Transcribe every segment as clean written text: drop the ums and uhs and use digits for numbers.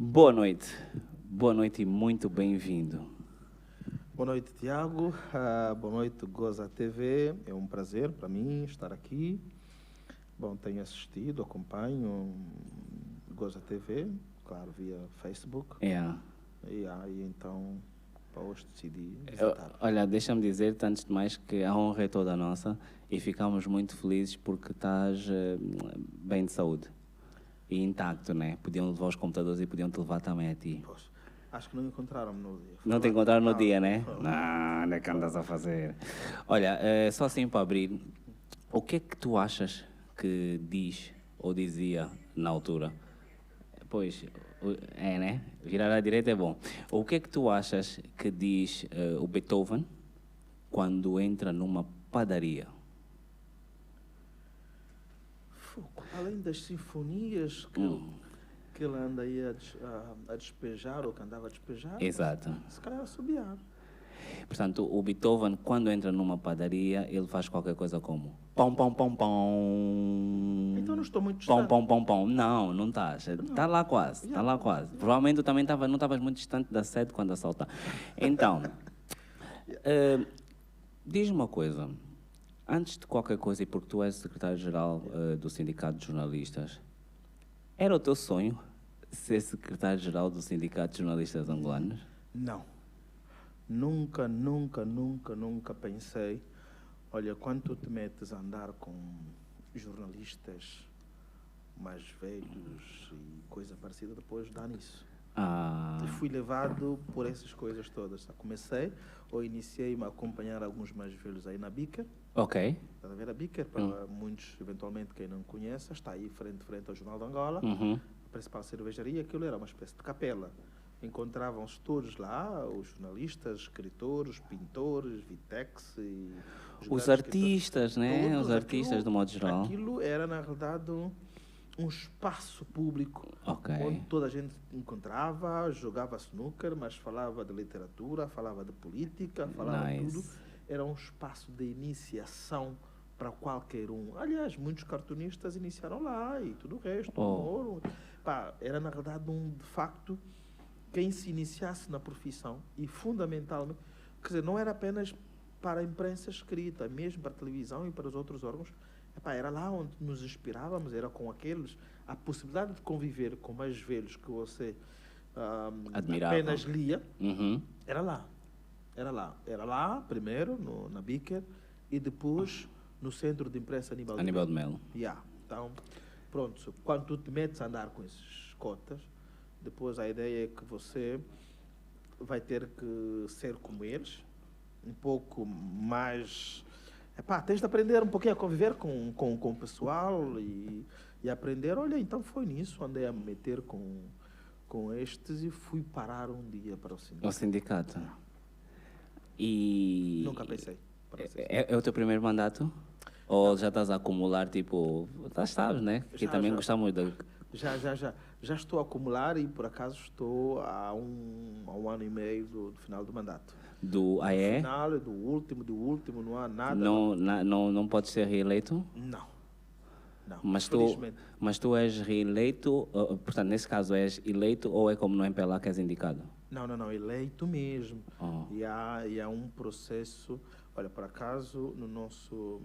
Boa noite e muito bem-vindo. Boa noite, Tiago. Boa noite, Goza TV. É um prazer para mim estar aqui. Bom, tenho assistido, acompanho Goza TV, claro, via Facebook. E aí, então, para hoje decidi visitar. Olha, deixa-me dizer-te, antes de mais, que a honra é toda nossa e ficamos muito felizes porque estás bem de saúde e intacto, né? Podiam levar os computadores e podiam te levar também a ti. Poxa, acho que não encontraram-me no dia. Não te encontraram no dia, né? Não, onde é que andas a fazer? Olha, só assim para abrir, o que é que tu achas que diz ou dizia na altura? Pois, né? Virar à direita é bom. O que é que tu achas que diz o Beethoven quando entra numa padaria? Além das sinfonias que ele anda aí a despejar, ou que andava a despejar, Exato. se calhar a assobiar. Portanto, o Beethoven, quando entra numa padaria, ele faz qualquer coisa como pão, pão, pão, pão. Então não estou muito pão, distante. pão, pão, pão. Não, não estás. Está lá quase, está lá quase. Provavelmente tu também não estavas muito distante da sede quando assaltar. Então, diz-me uma coisa. Antes de qualquer coisa, e porque tu és secretário-geral do Sindicato de Jornalistas, era o teu sonho ser secretário-geral do Sindicato de Jornalistas Angolanos? Não. Nunca pensei. Olha, quando tu te metes a andar com jornalistas mais velhos e coisa parecida, depois dá nisso. E fui levado por essas coisas todas. Comecei, ou iniciei-me a acompanhar alguns mais velhos aí na Bica. Ok. Está a ver a Bica? Para muitos, eventualmente, quem não conhece, está aí frente ao Jornal de Angola. A principal cervejaria, aquilo era uma espécie de capela. Encontravam-se todos lá, os jornalistas, escritores, pintores, Vitex e... Os artistas, né? Todos, Os artistas, aquilo, do modo geral. Aquilo era, na realidade, um espaço público, onde toda a gente encontrava, jogava snooker, mas falava de literatura, falava de política, falava de tudo. Era um espaço de iniciação para qualquer um. Aliás, muitos cartunistas iniciaram lá e tudo o resto. Era, na realidade, de facto, quem se iniciasse na profissão e, fundamentalmente, quer dizer, não era apenas para a imprensa escrita, mesmo para a televisão e para os outros órgãos. Era lá onde nos inspirávamos, era com aqueles, a possibilidade de conviver com mais velhos que você apenas lia, era lá. Era lá, primeiro, na Bicker, e depois no Centro de Imprensa Aníbal de Melo. Então, pronto, quando tu te metes a andar com esses cotas, depois a ideia é que você vai ter que ser como eles, um pouco mais... tens de aprender um pouquinho a conviver com o pessoal e aprender. Olha, então foi nisso, andei a me meter com estes e fui parar um dia para o sindicato. O sindicato. E... Nunca pensei. É o teu primeiro mandato? Ou já estás a acumular, tipo... Sabes, né? Que também gostamos de... Já estou a acumular e, por acaso, estou há um ano e meio do final do mandato. Do final, do último, não há nada. Não podes ser reeleito? Não. Mas tu és reeleito, portanto, nesse caso, és eleito ou é como no MPLA que és indicado? Não, eleito mesmo. E há um processo... Olha, por acaso, no nosso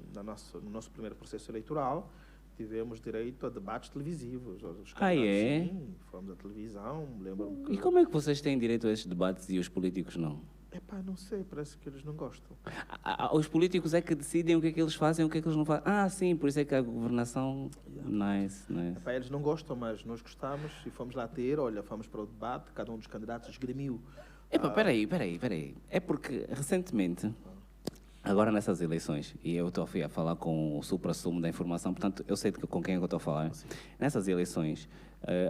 primeiro processo eleitoral, tivemos direito a debates televisivos. Sim, fomos à televisão, lembro-me que... E como é que vocês têm direito a esses debates e os políticos não? Não sei, parece que eles não gostam. Os políticos é que decidem o que é que eles fazem e o que é que eles não fazem. Sim, por isso é que a governação... Nice. Eles não gostam, mas nós gostamos e fomos lá fomos para o debate, cada um dos candidatos esgrimiu. Peraí. É porque, recentemente, agora nessas eleições, e eu estou a falar com o supra-sumo da informação, portanto, eu sei com quem é que eu estou a falar. Sim. Nessas eleições,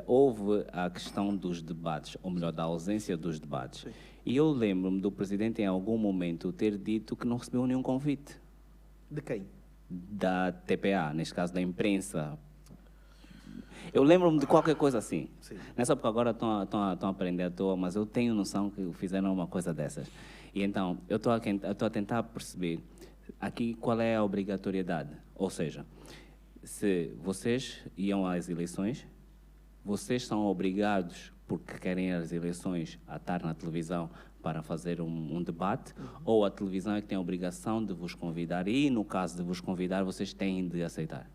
houve a questão dos debates, ou melhor, da ausência dos debates. Sim. E eu lembro-me do presidente, em algum momento, ter dito que não recebeu nenhum convite. De quem? Da TPA, neste caso da imprensa. Eu lembro-me de qualquer coisa assim. Sim. Não é só porque agora estão a aprender à toa, mas eu tenho noção que fizeram uma coisa dessas. E então, eu estou a tentar perceber aqui qual é a obrigatoriedade. Ou seja, se vocês iam às eleições, vocês são obrigados porque querem as eleições a estar na televisão para fazer um debate, ou a televisão é que tem a obrigação de vos convidar e, no caso de vos convidar, vocês têm de aceitar?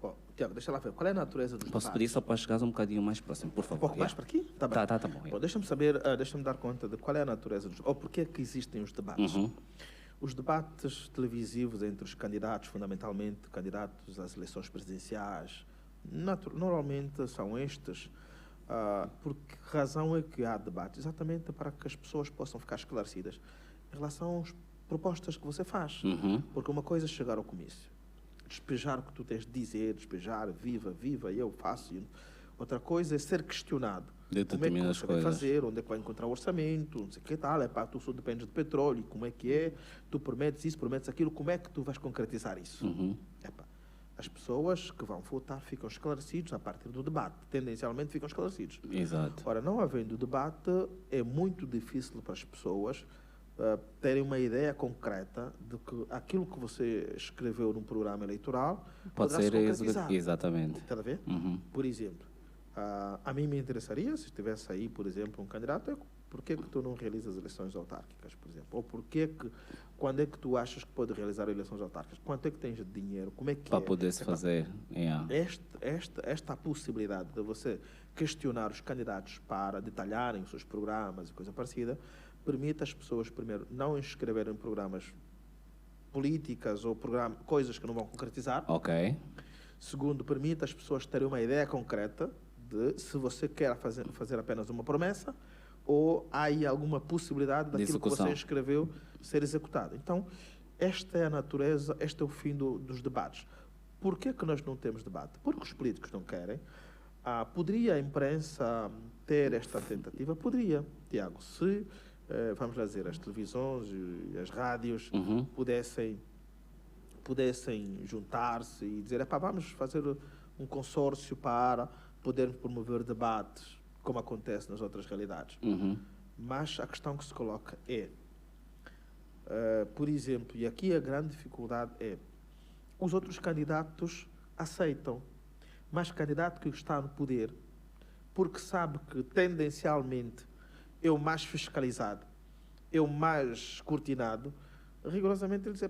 Bom, Tiago, deixa lá ver. Qual é a natureza dos Posso debates? pedir só para chegares um bocadinho mais próximo, por favor? Um pouco mais para aqui? Tá bem. Tá bom. Bom, deixa-me dar conta de qual é a natureza dos... Ou porquê é que existem os debates. Os debates televisivos entre os candidatos, fundamentalmente candidatos às eleições presidenciais, normalmente são estes. Por que razão é que há debate? Exatamente para que as pessoas possam ficar esclarecidas em relação às propostas que você faz. Porque uma coisa é chegar ao comício, despejar o que tu tens de dizer, despejar, viva, eu faço. Outra coisa é ser questionado. Como é que você vai fazer, onde é que vai encontrar o orçamento, não sei o que tal, tu só dependes de petróleo, como é que é, tu prometes isso, prometes aquilo, como é que tu vais concretizar isso? As pessoas que vão votar ficam esclarecidos a partir do debate. Tendencialmente ficam esclarecidos. Exato. Ora, não havendo debate, é muito difícil para as pessoas terem uma ideia concreta de que aquilo que você escreveu num programa eleitoral pode ser concretizar. Exatamente. Está a ver? Por exemplo, a mim me interessaria, se estivesse aí, por exemplo, um candidato, por que tu não realizas eleições autárquicas, por exemplo? Ou quando é que tu achas que pode realizar eleições autárquicas? Quanto é que tens de dinheiro? Como é que para poder se fazer? Esta possibilidade de você questionar os candidatos para detalharem os seus programas e coisa parecida, permite às pessoas, primeiro, não inscreverem em programas políticas ou coisas que não vão concretizar. Ok. Segundo, permite às pessoas terem uma ideia concreta de se você quer fazer apenas uma promessa ou há aí alguma possibilidade daquilo que você escreveu ser executado. Então, esta é a natureza, este é o fim dos debates. Por que nós não temos debate? Porque os políticos não querem. Poderia a imprensa ter esta tentativa? Poderia, Tiago, se, vamos lá dizer, as televisões e as rádios pudessem juntar-se e dizer, vamos fazer um consórcio para podermos promover debates, como acontece nas outras realidades. Mas a questão que se coloca é, por exemplo, e aqui a grande dificuldade é, os outros candidatos aceitam, mas o candidato que está no poder, porque sabe que tendencialmente é o mais fiscalizado, é o mais escrutinado, rigorosamente ele diz,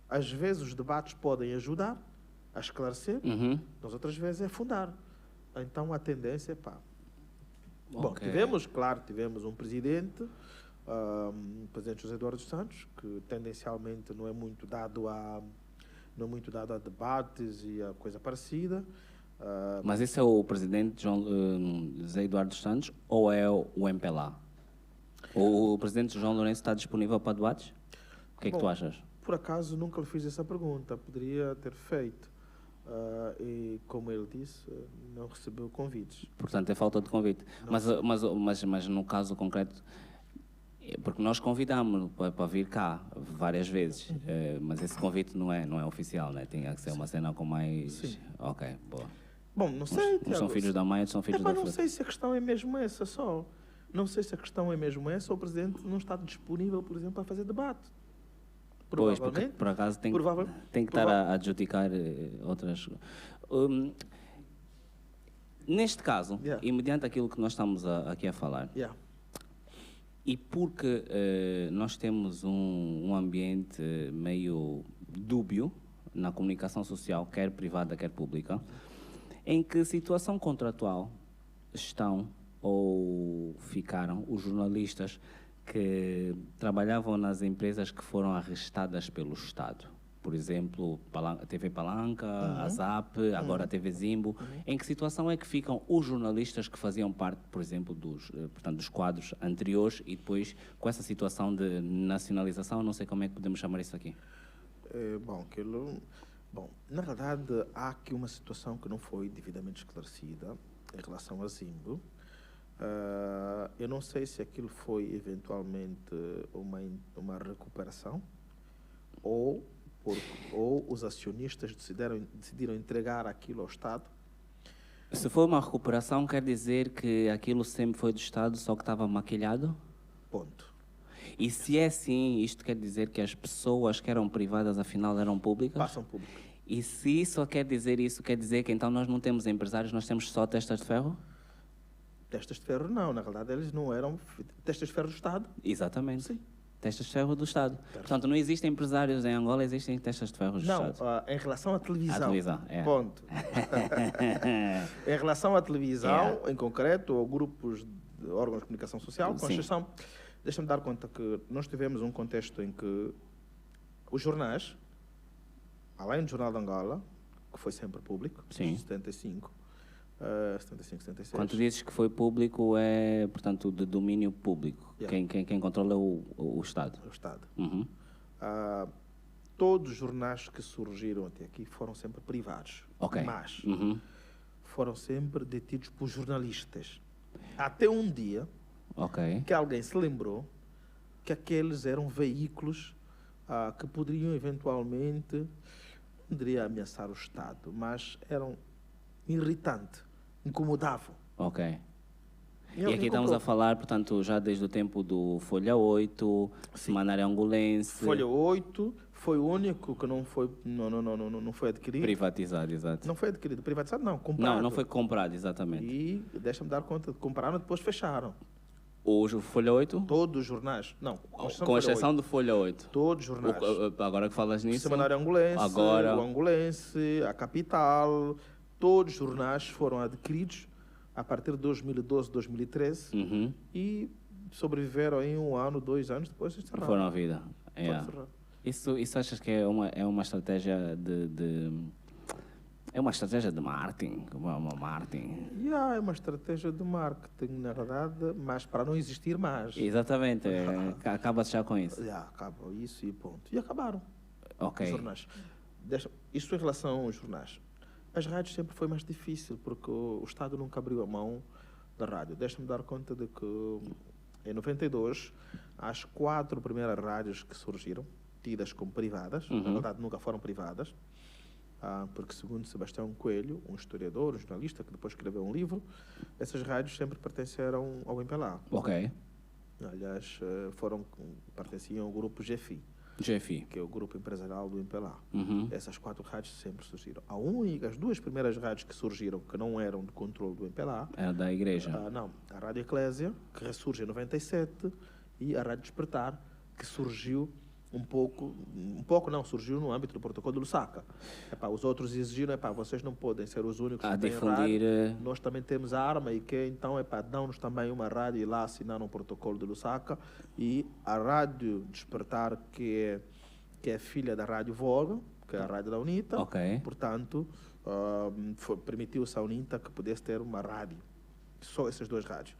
às vezes os debates podem ajudar a esclarecer, nas outras vezes é fundar. Então a tendência é Bom, tivemos um presidente, o presidente José Eduardo dos Santos, que tendencialmente não é muito dado a debates e a coisa parecida. Mas esse é o presidente José Eduardo dos Santos ou é o MPLA? O presidente João Lourenço está disponível para debates? O que é que tu achas? Por acaso nunca lhe fiz essa pergunta, poderia ter feito. E como ele disse, não recebeu convites. Portanto, é falta de convite. Mas no caso concreto, porque nós convidamos para vir cá várias vezes, mas esse convite não é oficial, né? Tem que ser uma cena com mais... Sim. Ok, boa. Bom, não sei, Tiago, são filhos da mãe, são filhos da fruta. Não sei se a questão é mesmo essa só. Não sei se a questão é mesmo essa ou o presidente não está disponível, por exemplo, para fazer debate. Pois, porque por acaso tem que estar a adjudicar outras... neste caso, e mediante aquilo que nós estamos aqui a falar, e porque nós temos um ambiente meio dúbio na comunicação social, quer privada, quer pública, em que situação contratual estão ou ficaram os jornalistas que trabalhavam nas empresas que foram arrestadas pelo Estado. Por exemplo, TV Palanca, a ZAP, agora a TV Zimbo. Em que situação é que ficam os jornalistas que faziam parte, por exemplo, dos quadros anteriores e depois com essa situação de nacionalização, não sei como é que podemos chamar isso aqui? Bom, na verdade, há aqui uma situação que não foi devidamente esclarecida em relação a Zimbo. Eu não sei se aquilo foi eventualmente uma recuperação ou os acionistas decidiram entregar aquilo ao Estado. Se for uma recuperação, quer dizer que aquilo sempre foi do Estado, só que estava maquilhado? Ponto. E se é assim, isto quer dizer que as pessoas que eram privadas, afinal, eram públicas? Passam públicas. E se isso quer dizer que então nós não temos empresários, nós temos só testas de ferro? Testas de ferro não, na realidade eles não eram testas de ferro do Estado. Exatamente. Sim. Testas de ferro do Estado. Portanto, não existem empresários em Angola, existem testas de ferro do Estado. Não, em relação à televisão. À televisão, é. Ponto. Em relação à televisão, em concreto, ou grupos de órgãos de comunicação social, com exceção, deixa-me dar conta que nós tivemos um contexto em que os jornais, além do Jornal de Angola, que foi sempre público, em 75, 76. Quando dizes que foi público, é, portanto, de domínio público. Quem controla é o Estado. O Estado. Uhum. Todos os jornais que surgiram até aqui foram sempre privados. Mas foram sempre detidos por jornalistas. Até um dia que alguém se lembrou que aqueles eram veículos que poderiam eventualmente, não diria ameaçar o Estado, mas eram irritantes, incomodavam. E aqui estamos a falar, portanto, já desde o tempo do Folha 8, Semanário Angolense. Folha 8 foi o único que não foi adquirido. Privatizado, exato. Não foi adquirido, privatizado não, comprado. Não foi comprado, exatamente. E deixa-me dar conta, compraram e depois fecharam. O Folha 8? Todos os jornais. Não, com exceção do Folha 8. Todos os jornais. Agora que falas nisso. O Semanário Angolense, o Angolense, a Capital, todos os jornais foram adquiridos a partir de 2012, 2013 e sobreviveram em 1 ano, 2 anos, depois encerraram. Foram a vida. Isso achas que é uma estratégia é uma estratégia de marketing? É uma estratégia de marketing, na verdade, mas para não existir mais. Exatamente. Acaba-se já com isso. Acaba isso e ponto. E acabaram. Os jornais. Isso em relação aos jornais. As rádios sempre foi mais difícil, porque o Estado nunca abriu a mão da rádio. Deixa-me dar conta de que, em 92, as 4 primeiras rádios que surgiram, tidas como privadas, na verdade nunca foram privadas, porque, segundo Sebastião Coelho, um historiador, um jornalista, que depois escreveu um livro, essas rádios sempre pertenceram ao MPLA. Aliás, pertenciam ao grupo GFI. Que é o grupo empresarial do MPLA. Essas 4 rádios sempre surgiram. As 2 primeiras rádios que surgiram, que não eram de controle do MPLA... Era da Igreja? Não. A Rádio Eclésia, que ressurge em 97, e a Rádio Despertar, que surgiu surgiu no âmbito do protocolo de Lusaka. Os outros exigiram, vocês não podem ser os únicos que têm difundir... rádio. Nós também temos a arma e que então, dão-nos também uma rádio e lá assinaram um protocolo de Lusaka. E a Rádio Despertar, que é filha da Rádio Voga, que é a rádio da UNITA, portanto, permitiu-se à UNITA que pudesse ter uma rádio. Só essas 2 rádios.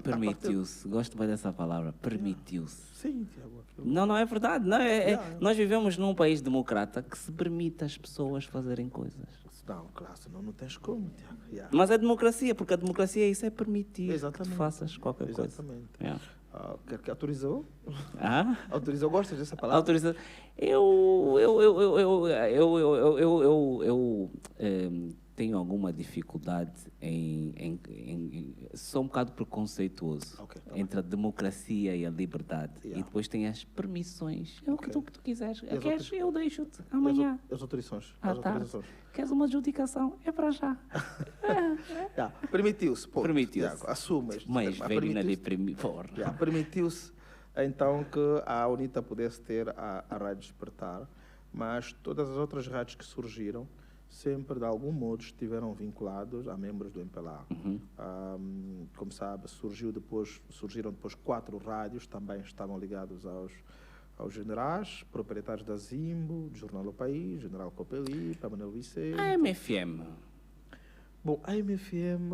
Permitiu-se, gosto bem dessa palavra, permitiu-se. Sim, Tiago. Não é verdade. Nós vivemos num país democrata que se permite às pessoas fazerem coisas. Não, claro, senão não tens como, Tiago. Mas é democracia, porque a democracia isso é permitir que tu faças qualquer coisa. Exatamente. Quer que autorizou? Autorizou, gostas dessa palavra? Autorizou. Tenho alguma dificuldade sou um bocado preconceituoso entre a democracia e a liberdade. E depois tem as permissões. É o que tu quiseres. Queres? Eu deixo-te amanhã. As autorizações. Queres uma adjudicação? É para já. Permitiu-se. Permitiu-se. Assumas. Mas velho na de permitiu-se então que a UNITA pudesse ter a Rádio Despertar, mas todas as outras rádios que surgiram sempre, de algum modo, estiveram vinculados a membros do MPLA. Como sabe, surgiram depois 4 rádios, também estavam ligados aos generais, proprietários da Zimbo, do Jornal do País, General Copeli, Manuel Vicente. A MFM? Bom, a MFM,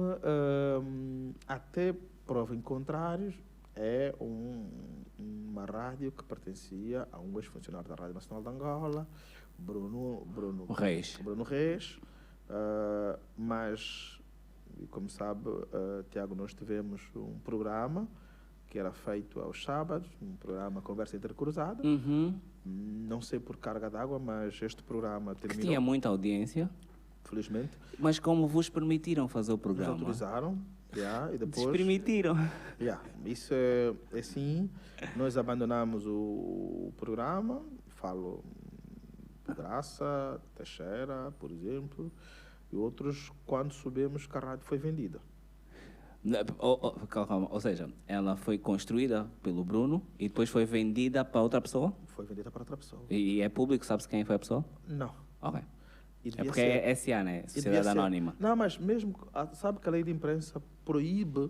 até prova em contrário, é uma rádio que pertencia a um ex-funcionário da Rádio Nacional de Angola, Bruno Reis, mas, como sabe, Tiago, nós tivemos um programa que era feito aos sábados, um programa Conversa Intercruzada. Não sei por carga d'água, mas este programa terminou... Que tinha muita audiência. Felizmente. Mas como vos permitiram fazer o programa? Nos autorizaram. E depois... Permitiram. Isso é assim. Nós abandonamos o programa. Falo... Graça, Teixeira, por exemplo, e outros, quando soubemos que a rádio foi vendida. Calma, ou seja, ela foi construída pelo Bruno e depois foi vendida para outra pessoa? Foi vendida para outra pessoa. E é público, sabe-se quem foi a pessoa? Não. Ok. E É porque ser. é SA, né? Sociedade Anónima. Não, mas mesmo, sabe que a lei de imprensa proíbe,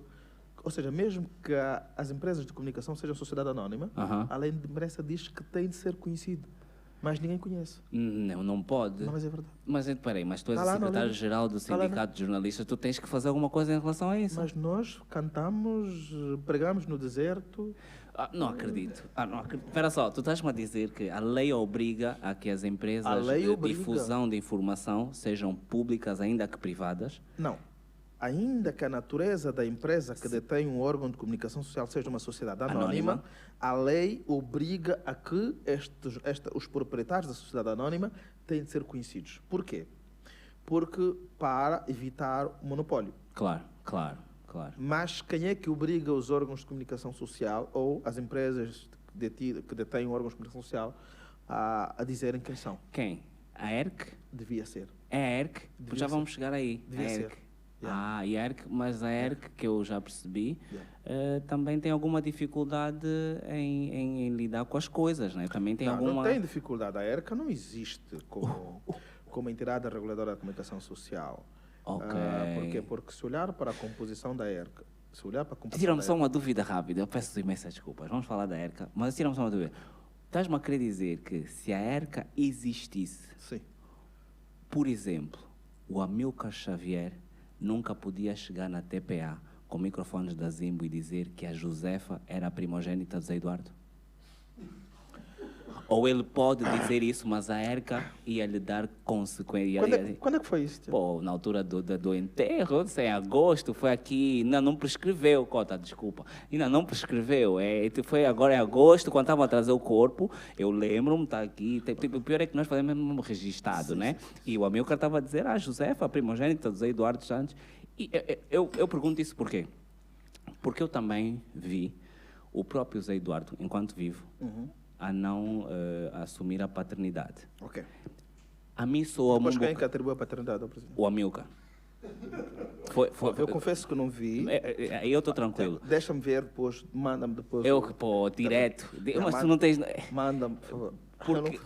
ou seja, mesmo que as empresas de comunicação sejam sociedade anónima, a lei de imprensa diz que tem de ser conhecido. Mas ninguém conhece. Não pode. Não, mas é verdade. Mas peraí, mas tu és o secretário-geral do Sindicato de Jornalistas, tu tens que fazer alguma coisa em relação a isso. Mas nós cantamos, pregamos no deserto. Não acredito. Espera só, tu estás-me a dizer que a lei obriga a que as empresas de difusão de informação sejam públicas ainda que privadas? Não. Ainda que a natureza da empresa que detém um órgão de comunicação social seja uma sociedade anónima, a lei obriga a que os proprietários da sociedade anónima têm de ser conhecidos. Por quê? Porque para evitar o monopólio. Claro. Mas quem é que obriga os órgãos de comunicação social ou as empresas que detêm órgãos de comunicação social a dizerem quem são? Quem? A ERC? Devia ser. É a ERC? Já vamos chegar aí. Devia ser. Yeah. E a ERC, mas a ERC, que eu já percebi, também tem alguma dificuldade em lidar com as coisas, né? Também tem não tem dificuldade. A ERC não existe como entidade reguladora da comunicação social. Ok. Porque se olhar para a composição da ERC... Tira-me só uma dúvida rápida, eu peço imensas desculpas. Vamos falar da ERC, mas tira-me só uma dúvida. Estás-me a querer dizer que se a ERC existisse, sim, por exemplo, o Amilcar Xavier nunca podia chegar na TPA com microfones da Zimbo e dizer que a Josefa era a primogênita do Zé Eduardo? Ou ele pode dizer isso, mas a ERCA ia lhe dar consequências. Quando é que foi isso? Pô, na altura do enterro, em agosto, foi aqui, ainda não prescreveu, Cota, desculpa, ainda não prescreveu, foi agora em agosto, quando estavam a trazer o corpo, eu lembro-me, está aqui, o pior é que nós fazemos mesmo registado, né? E o Amilcar estava a dizer, Josefa, a primogênita do Zé Eduardo Santos, e eu pergunto isso por quê? Porque eu também vi o próprio Zé Eduardo, enquanto vivo, a não assumir a paternidade. Ok. A mim soa muito... quem que atribui a paternidade ao presidente? O Amilcar. Eu confesso que não vi. Aí eu estou tranquilo. Deixa-me ver depois, manda-me depois. Direto. Mas tu não tens... Manda-me, por favor. Porque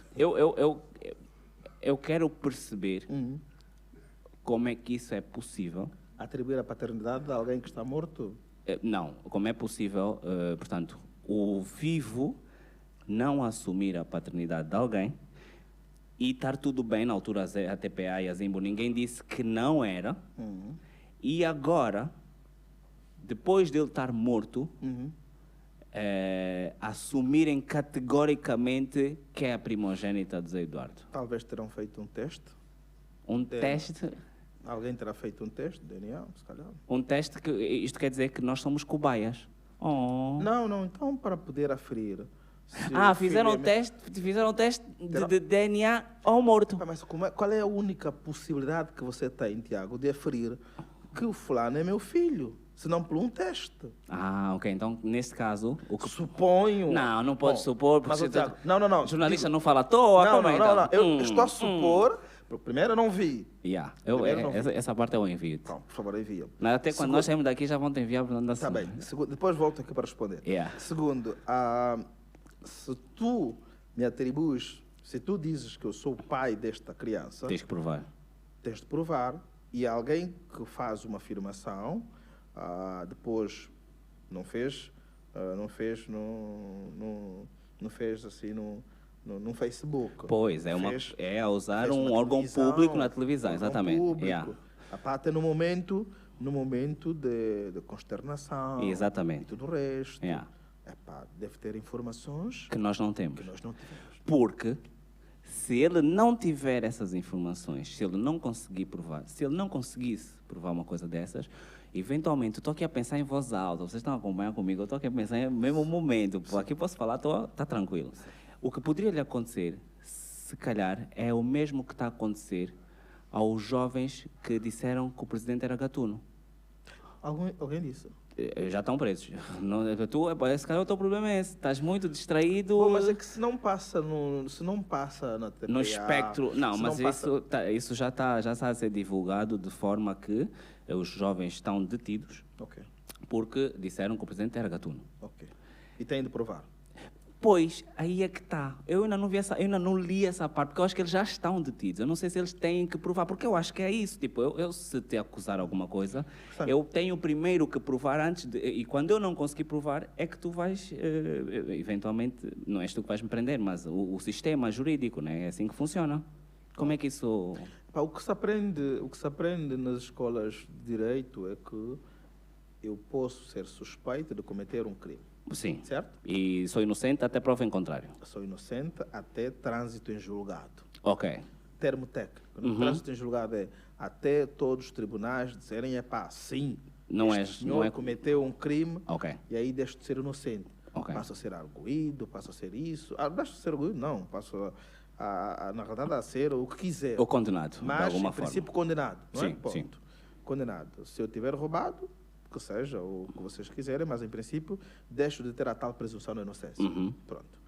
eu quero perceber como é que isso é possível. Atribuir a paternidade a alguém que está morto? Não. Como é possível, portanto, o vivo não assumir a paternidade de alguém e estar tudo bem na altura a TPA e a Zimbo, ninguém disse que não era, e agora, depois dele estar morto, assumirem categoricamente que é a primogênita de Zé Eduardo. Talvez terão feito um teste. Teste? Alguém terá feito um teste de DNA, se calhar. Um teste que isto quer dizer que nós somos cobaias. Não, então para poder aferir. Fizeram um teste de DNA ao morto. Mas qual é a única possibilidade que você tem, Tiago, de aferir que o fulano é meu filho? Se não por um teste. Ok. Então, nesse caso... Suponho... Não pode supor, porque Tiago, não. Jornalista não fala à toa. Não. Eu estou a supor... Primeiro eu não vi. Essa parte eu envio. Então, por favor, envia. Até quando nós saímos daqui já vão te enviar para onde Está bem. Depois volto aqui para responder. Segundo, se tu me atribuis, se tu dizes que eu sou o pai desta criança... Tens que provar. Tens de provar. E alguém que faz uma afirmação, depois não fez assim no Facebook. Pois, é a usar um órgão público na televisão, exatamente. Público. Até no momento de consternação. Exatamente. E tudo o resto. Deve ter informações que nós não temos. Porque se ele não tiver essas informações, se ele não conseguir provar, se ele não conseguisse provar uma coisa dessas, eventualmente, eu estou aqui a pensar em voz alta, vocês estão acompanhando comigo, eu estou aqui a pensar no mesmo momento, aqui posso falar, está tranquilo. O que poderia lhe acontecer, se calhar, é o mesmo que está a acontecer aos jovens que disseram que o presidente era gatuno. Alguém disse? Já estão presos. Esse cara, o teu problema é esse. Estás muito distraído. Mas é que se não passa na TPA... No espectro... Não, mas isso já está a ser divulgado de forma que os jovens estão detidos. Ok. porque disseram que o presidente era gatuno. Ok. E tem de provar. Pois, aí é que está. Eu ainda não li essa parte, porque eu acho que eles já estão detidos. Eu não sei se eles têm que provar, porque eu acho que é isso. Tipo, eu se te acusar alguma coisa, eu tenho primeiro que provar antes de... E quando eu não conseguir provar, é que tu vais, eventualmente, não és tu que vais me prender, mas o sistema jurídico, né? É assim que funciona. Como é que isso... O que se aprende nas escolas de direito é que eu posso ser suspeito de cometer um crime. Sim. Certo? E sou inocente até prova em contrário. Sou inocente até trânsito em julgado. Ok. Termo técnico. Trânsito em julgado é até todos os tribunais disserem, sim, senhor cometeu um crime, e aí deixo de ser inocente. Passo a ser arguido, passo a ser isso. Deixo de ser arguido? Não, passo na verdade a ser o que quiser. Ou condenado, mas, de alguma em princípio, condenado. Não sim, é? Ponto. Sim. Condenado. Se eu tiver roubado, que seja o que vocês quiserem, mas em princípio deixo de ter a tal presunção de inocência. Pronto.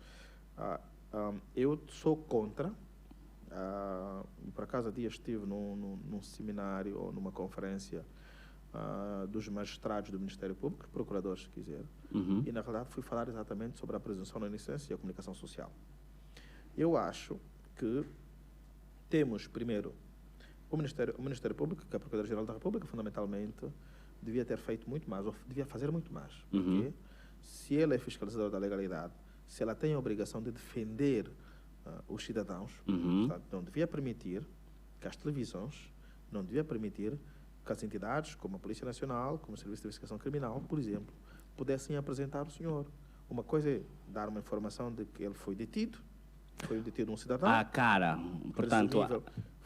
Eu sou contra. Por acaso, há dias estive num seminário ou numa conferência dos magistrados do Ministério Público, procuradores, se quiserem, e na verdade fui falar exatamente sobre a presunção de inocência e a comunicação social. Eu acho que temos, primeiro, o Ministério Público, que é a Procuradoria-Geral da República, fundamentalmente, devia ter feito muito mais, ou devia fazer muito mais. Porque se ela é fiscalizadora da legalidade, se ela tem a obrigação de defender os cidadãos, portanto, não devia permitir que as televisões, não devia permitir que as entidades, como a Polícia Nacional, como o Serviço de Investigação Criminal, por exemplo, pudessem apresentar o senhor. Uma coisa é dar uma informação de que ele foi detido um cidadão. Portanto...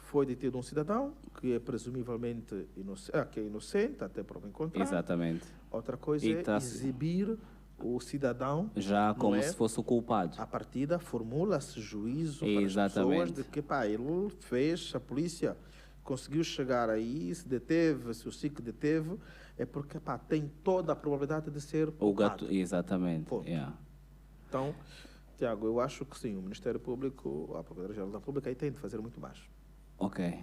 Foi detido um cidadão que é presumivelmente inocente, até prova em contrário. Exatamente. Outra coisa é exibir o cidadão... Já como se fosse o culpado. A partida formula-se juízo para as pessoas de que ele fez, a polícia conseguiu chegar aí, se deteve, se o SIC deteve, é porque tem toda a probabilidade de ser culpado. Exatamente. Yeah. Então, Tiago, eu acho que sim, o Ministério Público, a Procuradoria-Geral da República, aí tem de fazer muito mais. Ok.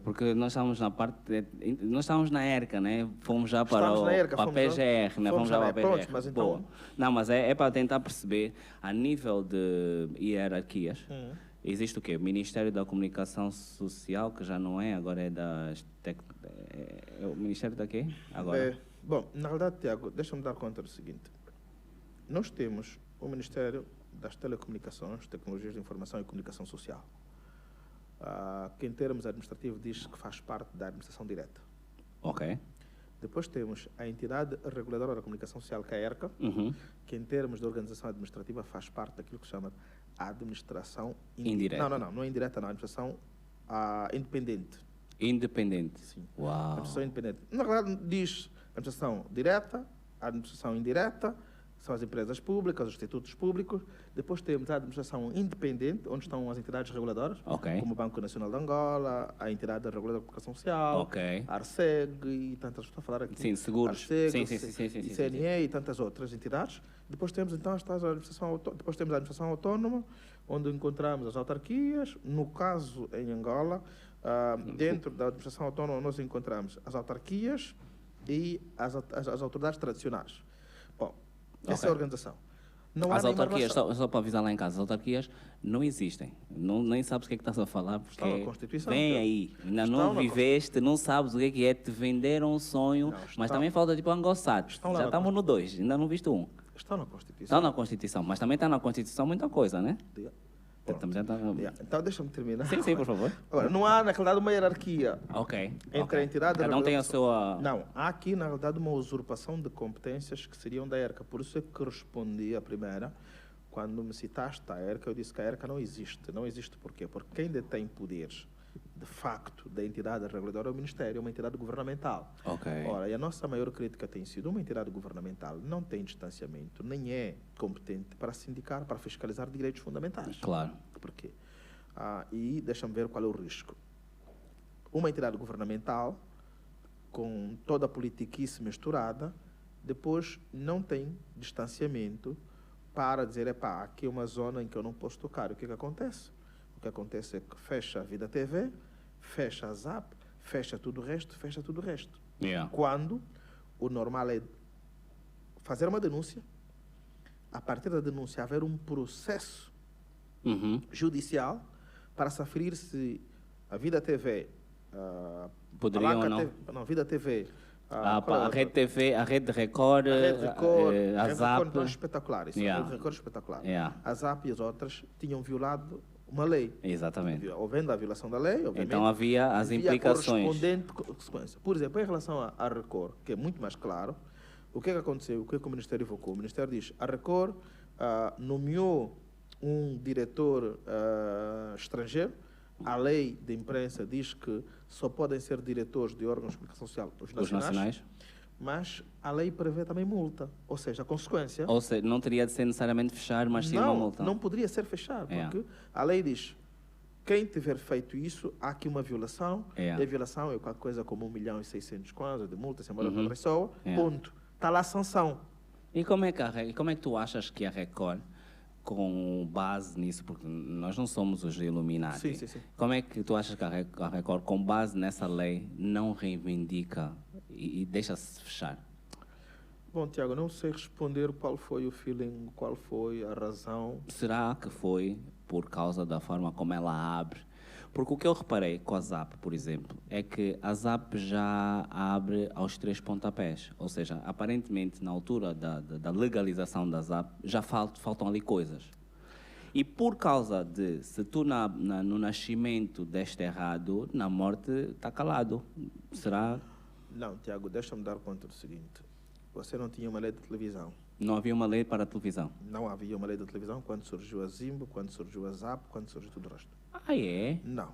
Porque nós estamos nós estamos na ERCA, né? Fomos já para a PGR, né? Fomos já para a PGR. Pronto, mas então... Não, mas é para tentar perceber, a nível de hierarquias, existe o quê? O Ministério da Comunicação Social, que já não é, agora é o Ministério da quê? Agora? Bom, na verdade, Tiago, deixa-me dar conta do seguinte. Nós temos o Ministério das Telecomunicações, Tecnologias de Informação e Comunicação Social, que em termos administrativos diz que faz parte da administração direta. Ok. Depois temos a entidade reguladora da comunicação social, que é a ERCA, que em termos de organização administrativa faz parte daquilo que se chama a administração indireta. Não é indireta, não, a administração independente. Independente. Sim. Uau. A administração independente. Na verdade, diz administração direta, administração indireta, são as empresas públicas, os institutos públicos. Depois temos a administração independente, onde estão as entidades reguladoras, como o Banco Nacional de Angola, a entidade reguladora da comunicação social, a ARCEG e tantas, estou a falar aqui. Sim, seguros. ARCEG, CNE e tantas outras entidades. Depois temos então a administração autónoma, onde encontramos as autarquias. No caso, em Angola, dentro da administração autónoma, nós encontramos as autarquias e as autoridades tradicionais. Bom, essa é a organização. Não as autarquias, só para avisar lá em casa, as autarquias não existem. Nem sabes o que é que estás a falar, porque estão na Constituição, vem aí, ainda não viveste, não sabes o que é te venderam um sonho, mas também falta tipo Angosat. Já estamos no 2, ainda não viste um. Está na Constituição. Está na Constituição, mas também está na Constituição muita coisa, né? Então deixa-me terminar. Sim, por favor. Agora, não há, na realidade, uma hierarquia entre a entidade... Cada um tem a sua... Não, há aqui, na realidade, uma usurpação de competências que seriam da ERCA. Por isso é que respondi a primeira. Quando me citaste a ERCA, eu disse que a ERCA não existe. Não existe por quê? Porque quem detém poderes, de facto, da entidade reguladora é o Ministério, é uma entidade governamental. Ora, e a nossa maior crítica tem sido uma entidade governamental não tem distanciamento, nem é competente para sindicar, para fiscalizar direitos fundamentais. Claro. Por quê? E deixa-me ver qual é o risco. Uma entidade governamental, com toda a politiquice misturada, depois não tem distanciamento para dizer, aqui é uma zona em que eu não posso tocar. O que acontece? O que acontece é que fecha a Vida TV, fecha a ZAP, fecha tudo o resto. Yeah. Quando o normal é fazer uma denúncia, a partir da denúncia haver um processo judicial para se aferir se a Vida TV, poderiam ou não? Não, Vida TV, a Rede TV, a Rede Record, a Zap. Record é espetacular, isso, a Rede Record é espetacular. A Zap e as outras tinham violado uma lei. Exatamente. Houvendo a violação da lei, obviamente, então havia as implicações. Correspondente consequência. Por exemplo, em relação à Record, que é muito mais claro, o que é que aconteceu? O que é que o Ministério evocou? O Ministério diz: a Record nomeou um diretor estrangeiro. A lei de imprensa diz que só podem ser diretores de órgãos de comunicação social os nacionais. Mas a lei prevê também multa, ou seja, a consequência... Ou seja, não teria de ser necessariamente fechar, mas sim uma multa. Não poderia ser fechar, porque a lei diz: quem tiver feito isso, há aqui uma violação, e a violação é qualquer coisa como 1.600.000 kwanza de multa, sem morar outra pessoa, ponto. Está lá a sanção. E como é que tu achas que a Record, com base nisso, porque nós não somos os Illuminati, sim. Como é que tu achas que a Record, com base nessa lei, não reivindica e deixa-se fechar? Bom, Tiago, não sei responder qual foi o feeling, qual foi a razão. Será que foi por causa da forma como ela abre? Porque o que eu reparei com a Zap, por exemplo, é que a Zap já abre aos 3 pontapés. Ou seja, aparentemente, na altura da legalização da Zap, já faltam ali coisas. E por causa de, se tu no nascimento deste errado, na morte está calado. Será? Não, Tiago, deixa-me dar conta do seguinte. Você não tinha uma lei de televisão. Não havia uma lei para a televisão? Não havia uma lei de televisão quando surgiu a Zimbo, quando surgiu a Zap, quando surgiu tudo o resto. Ah, é? Não.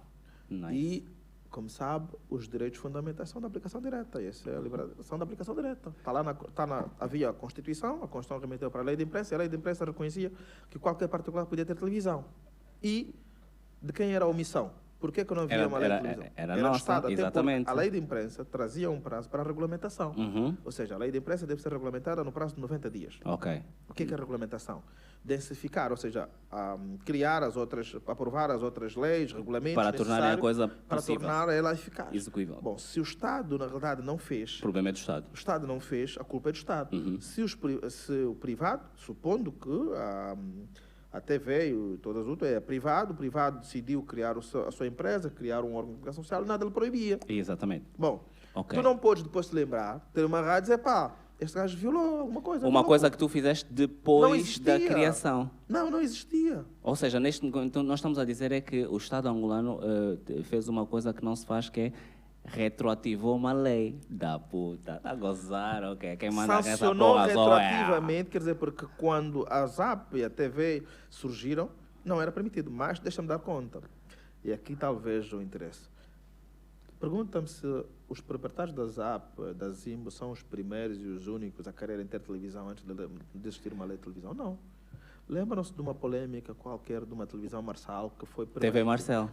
Nice. E, como sabe, os direitos fundamentais são da aplicação direta. Essa é a liberação da aplicação direta. Havia a Constituição remeteu para a lei de imprensa, e a lei de imprensa reconhecia que qualquer particular podia ter televisão. E de quem era a omissão? Por que não havia uma lei de televisão? Era nossa, Estado, exatamente. A lei de imprensa trazia um prazo para a regulamentação. Ou seja, a lei de imprensa deve ser regulamentada no prazo de 90 dias. Ok. O que é a regulamentação? Densificar, ou seja, aprovar as outras leis, regulamentos para tornar a coisa para possível. tornar ela eficaz. Execuível. Bom, se o Estado, na realidade, não fez... O problema é do Estado. O Estado não fez, a culpa é do Estado. Se o privado, supondo que a TV e todas as outras é privado, o privado decidiu criar a sua empresa, criar um órgão de comunicação social, nada lhe proibia. Exatamente. Bom, tu não podes depois te lembrar, ter uma rádio e dizer, pá, este gajo violou alguma coisa. Uma coisa que tu fizeste depois da criação. Não existia. Ou seja, então nós estamos a dizer é que o Estado angolano fez uma coisa que não se faz, que é retroativou uma lei da puta. Está a gozar, ok? Quem manda essa porra retroativamente, quer dizer, porque quando a Zap e a TV surgiram, não era permitido. Mas deixa-me dar conta. E aqui talvez o interesse. Pergunta-me se os proprietários da Zap, da Zimbo, são os primeiros e os únicos a quererem ter televisão antes de existir uma lei de televisão. Não. Lembram-se de uma polêmica qualquer de uma televisão Marçal que foi... TV Marcel.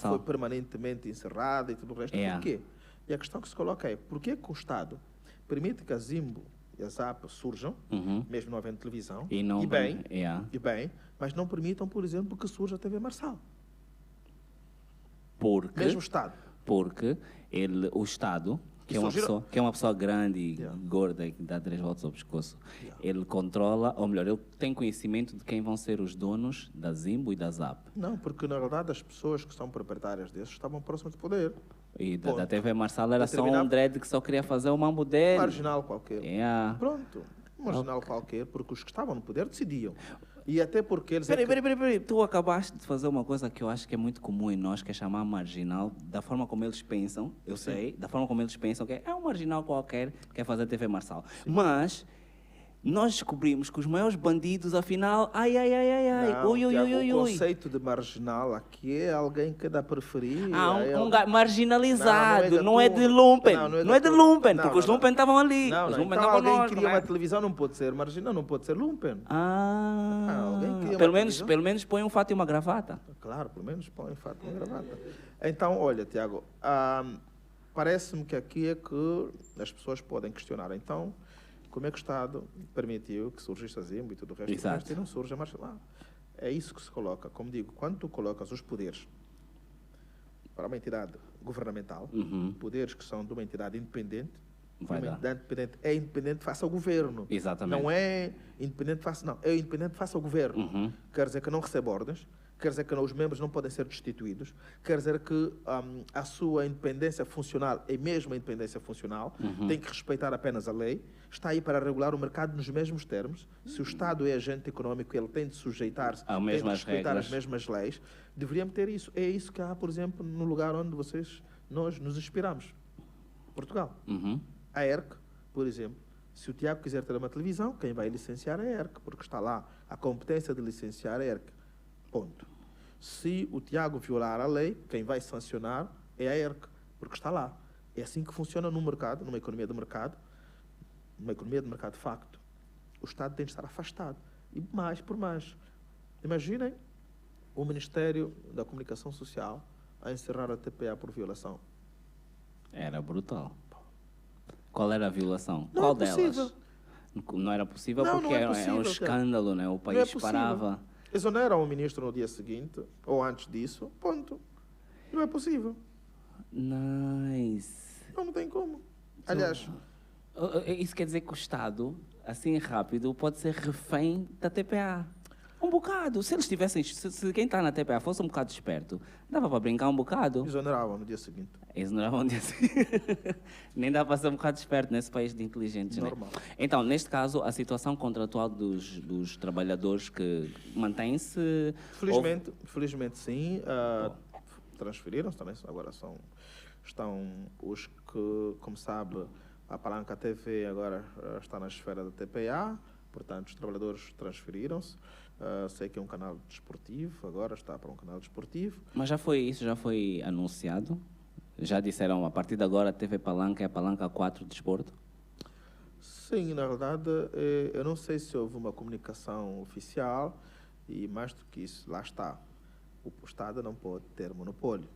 Foi permanentemente encerrada e tudo o resto. Por quê? E a questão que se coloca é, por que o Estado permite que a Zimbo e a Zap surjam, mesmo não havendo televisão, e bem, mas não permitam, por exemplo, que surja a TV Marçal? Porque? Mesmo o Estado. Porque o Estado... Que é uma pessoa grande e gorda e que dá 3 voltas ao pescoço. Ele controla, ou melhor, ele tem conhecimento de quem vão ser os donos da Zimbo e da Zap. Não, porque na verdade as pessoas que são proprietárias desses estavam próximas de poder. E da TV Marçal era só um dread que só queria fazer o mambo dele. Marginal qualquer. Pronto, marginal qualquer, porque os que estavam no poder decidiam. E até porque eles... Peraí. Tu acabaste de fazer uma coisa que eu acho que é muito comum em nós, que é chamar marginal, da forma como eles pensam, da forma como eles pensam, que é um marginal qualquer que quer fazer TV Marçal. Mas nós descobrimos que os maiores bandidos, afinal, O conceito de marginal aqui é alguém que dá preferir. Marginalizado, não é de lumpen. Não é de lumpen, porque os lumpen estavam ali. Então alguém que cria uma televisão não pode ser marginal, não pode ser lumpen. Pelo menos põe um fato e uma gravata. Claro, pelo menos põe um fato e uma gravata. Então, olha, Tiago, parece-me que aqui é que as pessoas podem questionar. Então, como é que o Estado permitiu que surgisse a Zimbo e tudo o resto? E não surge a marginal. É isso que se coloca. Como digo, quando tu colocas os poderes para uma entidade governamental, poderes que são de uma entidade independente, vai dar. Entidade independente é independente face ao governo. Exatamente. Não é independente face... Não, é independente face ao governo. Uhum. Quer dizer que não recebe ordens, quer dizer que os membros não podem ser destituídos, quer dizer que a sua independência funcional é mesmo a independência funcional, tem que respeitar apenas a lei, está aí para regular o mercado nos mesmos termos. Se o Estado é agente econômico, ele tem de sujeitar-se, tem de respeitar as mesmas leis. Deveríamos ter isso. É isso que há, por exemplo, no lugar onde nós nos inspiramos. Portugal. A ERC, por exemplo. Se o Tiago quiser ter uma televisão, quem vai licenciar é a ERC, porque está lá a competência de licenciar a ERC. Ponto. Se o Tiago violar a lei, quem vai sancionar é a ERC, porque está lá. É assim que funciona no mercado, numa economia de mercado de facto. O Estado tem de estar afastado. E mais por mais. Imaginem o Ministério da Comunicação Social a encerrar a TPA por violação. Era brutal. Qual era a violação? Não Qual é delas? Não era possível porque era um escândalo, né? O país parava. Exoneram o ministro no dia seguinte, ou antes disso, ponto. Não é possível. Nice. Não tem como. Aliás... Isso quer dizer que o Estado, assim rápido, pode ser refém da TPA. Um bocado. Se eles tivessem... Se quem está na TPA fosse um bocado esperto, dava para brincar um bocado. Exoneravam no dia seguinte. Exoneravam no dia seguinte. Nem dá para ser um bocado esperto nesse país de inteligentes, normal. Né? Então, neste caso, a situação contratual dos trabalhadores que mantém-se... Felizmente sim. Transferiram-se também. Agora estão os que, como sabe, a Palanca TV agora está na esfera da TPA. Portanto, os trabalhadores transferiram-se. Sei que é um canal desportivo, agora está para um canal desportivo. Mas isso já foi anunciado? Já disseram, a partir de agora a TV Palanca é a Palanca 4 de desporto? Sim, na verdade, eu não sei se houve uma comunicação oficial e mais do que isso, lá está. O Estado não pode ter monopólio.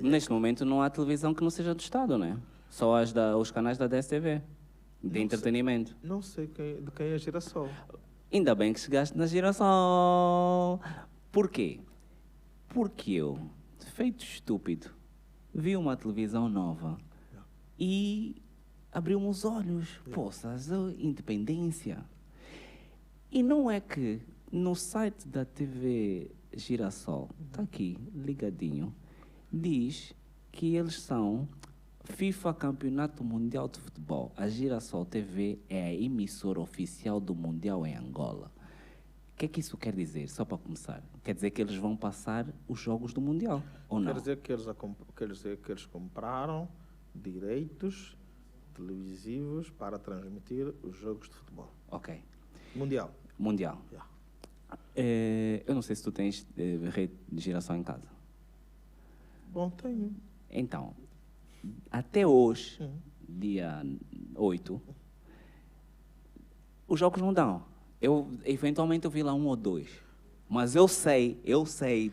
Neste momento não há televisão que não seja do Estado, né? Só os canais da DSTV, de entretenimento. Não sei de quem é a Girassol. Ainda bem que chegaste na Girassol. Por quê? Porque eu, feito estúpido, vi uma televisão nova e abriu-me os olhos. Poças, independência. E não é que no site da TV Girassol, está aqui, ligadinho, diz que eles são FIFA Campeonato Mundial de Futebol. A Girassol TV é a emissora oficial do Mundial em Angola. O que é que isso quer dizer, só para começar? Quer dizer que eles vão passar os jogos do Mundial, ou não? Quer dizer que eles compraram direitos televisivos para transmitir os jogos de futebol. Ok. Mundial. Yeah. Eu não sei se tu tens rede de Girassol em casa. Bom, tenho. Então, até hoje, dia 8, os jogos não dão. Eventualmente eu vi lá 1 ou 2. Mas eu sei,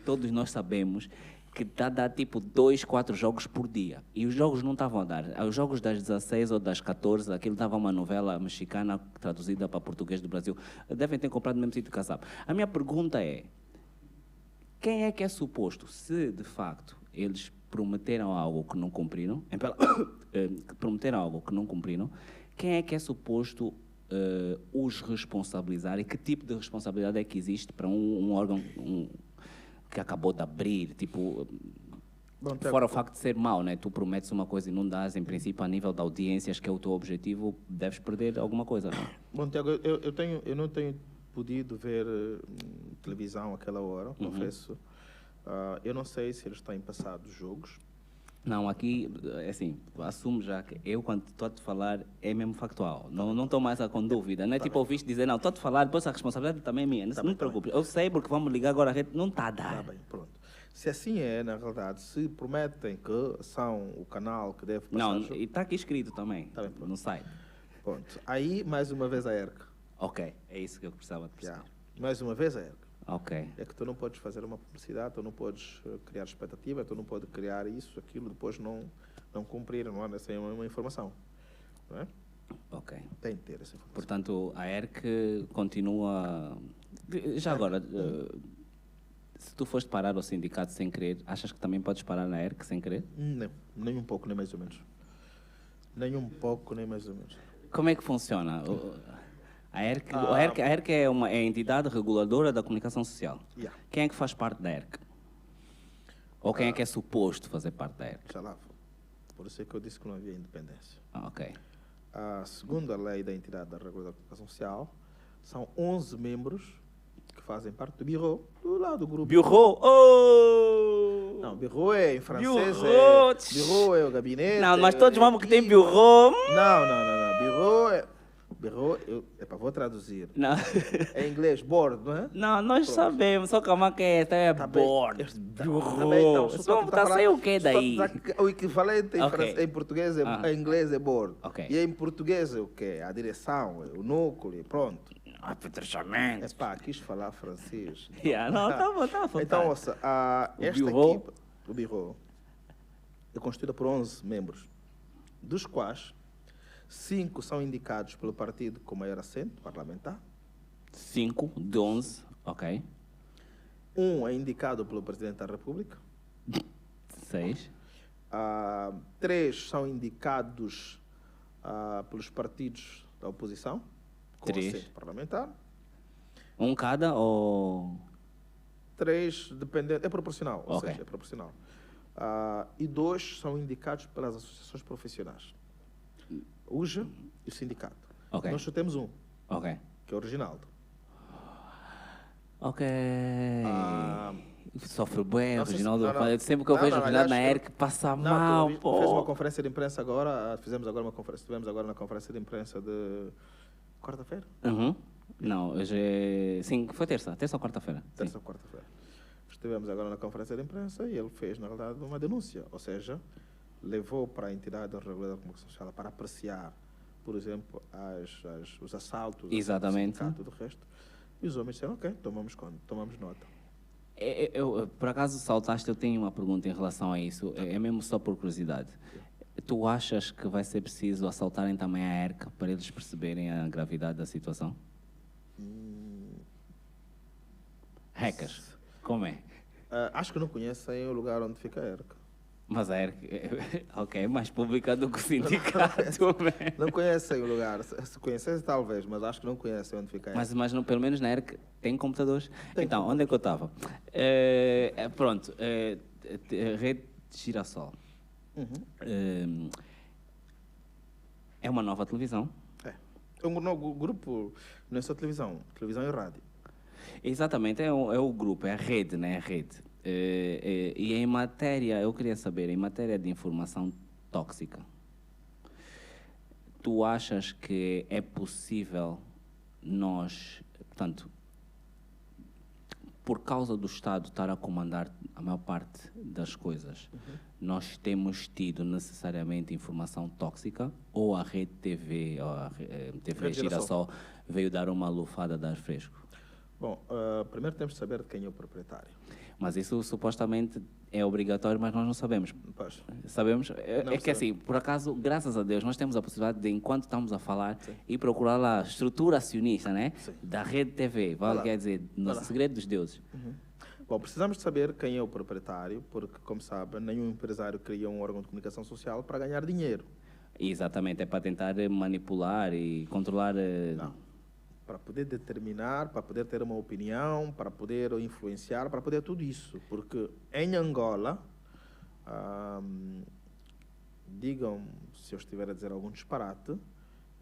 todos nós sabemos que dá tipo 2, 4 jogos por dia. E os jogos não estavam a dar. Os jogos das 16 ou das 14, aquilo dava uma novela mexicana traduzida para português do Brasil. Devem ter comprado no mesmo sítio que a SAP. A minha pergunta é, quem é que é suposto, se de facto eles prometeram algo que não cumpriram, quem é que é suposto os responsabilizar e que tipo de responsabilidade é que existe para um órgão que acabou de abrir, tipo, fora o facto de ser mau, né? Tu prometes uma coisa e não dás, em princípio, a nível de audiências, que é o teu objetivo, deves perder alguma coisa, não? Bom, Tiago, eu não tenho podido ver televisão àquela hora, confesso. Eu não sei se eles têm passado jogos. Não, aqui, assim, assumo já que eu, quando estou a te falar, é mesmo factual. Não estou mais com dúvida. Não é tipo ouviste dizer, não, estou a te falar, depois a responsabilidade também é minha. Não te preocupes. Eu sei porque vamos ligar agora a rede. Não está a dar. Está bem, pronto. Se assim é, na realidade, se prometem que são o canal que deve passar... Não, e está aqui escrito também, tá bem, no site. Pronto. Aí, mais uma vez, a ERC. Ok, é isso que eu precisava de perceber. Mais uma vez, a ERC. Ok. É que tu não podes fazer uma publicidade, tu não podes criar expectativa, tu não podes criar isso, aquilo, depois não cumprir, não é? Essa é uma informação. Não é? Ok. Tem de ter essa informação. Portanto, a ERC continua... Já agora, se tu foste parar ao sindicato sem querer, achas que também podes parar na ERC sem querer? Não, nem um pouco, nem mais ou menos. Nem um pouco, nem mais ou menos. Como é que funciona? A ERC é uma entidade reguladora da comunicação social. Yeah. Quem é que faz parte da ERC? Ou quem é que é suposto fazer parte da ERC? Já lá vou. Por isso é que eu disse que não havia independência. Ok. Segundo a lei da entidade da regulação da comunicação social, são 11 membros que fazem parte do bureau, do lado do grupo. Bureau? Oh! Não, bureau é em francês, Bureau, bureau é o gabinete. Não, mas todos vamos que tem bureau. Não. Bureau é... Bureau, vou traduzir. Não. É em inglês, board, não é? Não, nós sabemos, só calma que é board. Bureau. Vamos estar sem o que daí? O equivalente Okay. em português, em inglês é board. Okay. E em português é o quê? A direção, o núcleo, pronto. Apetrechamento. Quis falar francês. Não, tá bom. Então, ouça, esta equipe, o bureau, é constituída por 11 membros, dos quais 5 são indicados pelo partido com maior assento parlamentar. 5 de 11, ok. 1 é indicado pelo Presidente da República. 6. 3 são indicados pelos partidos da oposição, com 3 assento parlamentar. Um cada ou... 3, dependendo, é proporcional, ou Okay. seja, é proporcional. E 2 são indicados pelas associações profissionais. UJA e o sindicato. Ok. Nós só temos um, Ok. que é o Reginaldo. Ok. Sofre bem, o Reginaldo. não. Sempre que eu vejo o Reginaldo na ERC, passa mal, pô. Fez uma conferência de imprensa agora, tivemos agora na conferência de imprensa de quarta-feira? Uhum. Não, hoje sim, foi terça ou quarta-feira? Terça ou quarta-feira. Estivemos agora na conferência de imprensa e ele fez, na realidade, uma denúncia, ou seja, levou para a entidade reguladora da comunicação social para apreciar, por exemplo, os assaltos, Exatamente. e tudo o resto. E os homens disseram, ok, tomamos nota. Por acaso saltaste, eu tenho uma pergunta em relação a isso, é mesmo só por curiosidade. Tu achas que vai ser preciso assaltarem também a ERC para eles perceberem a gravidade da situação? Hackers, como é? Acho que não conhecem o lugar onde fica a ERC. Mas a ERC, ok, é mais pública do que o sindicato. Não conhecem o lugar. Se conhecessem, talvez, mas acho que não conhecem onde fica a ERC. Mas pelo menos na ERC tem computadores. Então, onde é que eu estava? Pronto, Rede Girassol. É uma nova televisão. É um novo grupo, não é só televisão e rádio. Exatamente, é o grupo, é a rede, né? A rede. E em matéria, eu queria saber, em matéria de informação tóxica, tu achas que é possível nós, portanto, por causa do Estado estar a comandar a maior parte das coisas, nós temos tido necessariamente informação tóxica, ou a Rede TV, ou a TV Girassol veio dar uma lufada de ar fresco? Bom, primeiro temos de saber quem é o proprietário. Mas isso supostamente é obrigatório, mas nós não sabemos. Pois. Sabemos? Que assim, por acaso, graças a Deus, nós temos a possibilidade de, enquanto estamos a falar, ir procurar lá a estrutura acionista, né? Sim. Da Rede TV, quer dizer, no segredo dos deuses. Bom, precisamos de saber quem é o proprietário, porque, como sabem, nenhum empresário cria um órgão de comunicação social para ganhar dinheiro. Exatamente, é para tentar manipular e controlar... Não. Para poder determinar, para poder ter uma opinião, para poder influenciar, para poder tudo isso. Porque em Angola, digam se eu estiver a dizer algum disparate,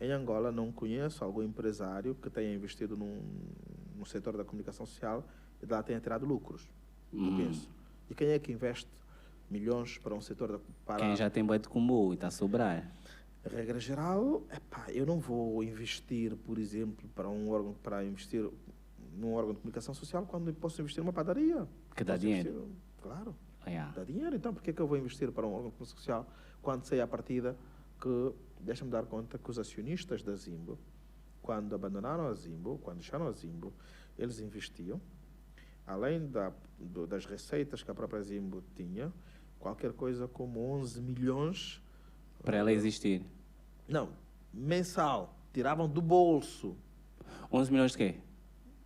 em Angola não conheço algum empresário que tenha investido no setor da comunicação social e de lá tenha tirado lucros. Não conheço. E quem é que investe milhões para um setor... Quem já tem boi de combo e está a sobrar. Regra geral, eu não vou investir, por exemplo, para investir num órgão de comunicação social quando eu posso investir numa padaria. Que dá dinheiro. Claro, Yeah. dá dinheiro. Então, por que eu vou investir para um órgão de comunicação social quando sei à partida que, deixa-me dar conta, que os acionistas da Zimbo, quando abandonaram a Zimbo, quando deixaram a Zimbo, eles investiam, além das receitas que a própria Zimbo tinha, qualquer coisa como 11 milhões... Para ela existir. Não, mensal. Tiravam do bolso. 11 milhões de quê?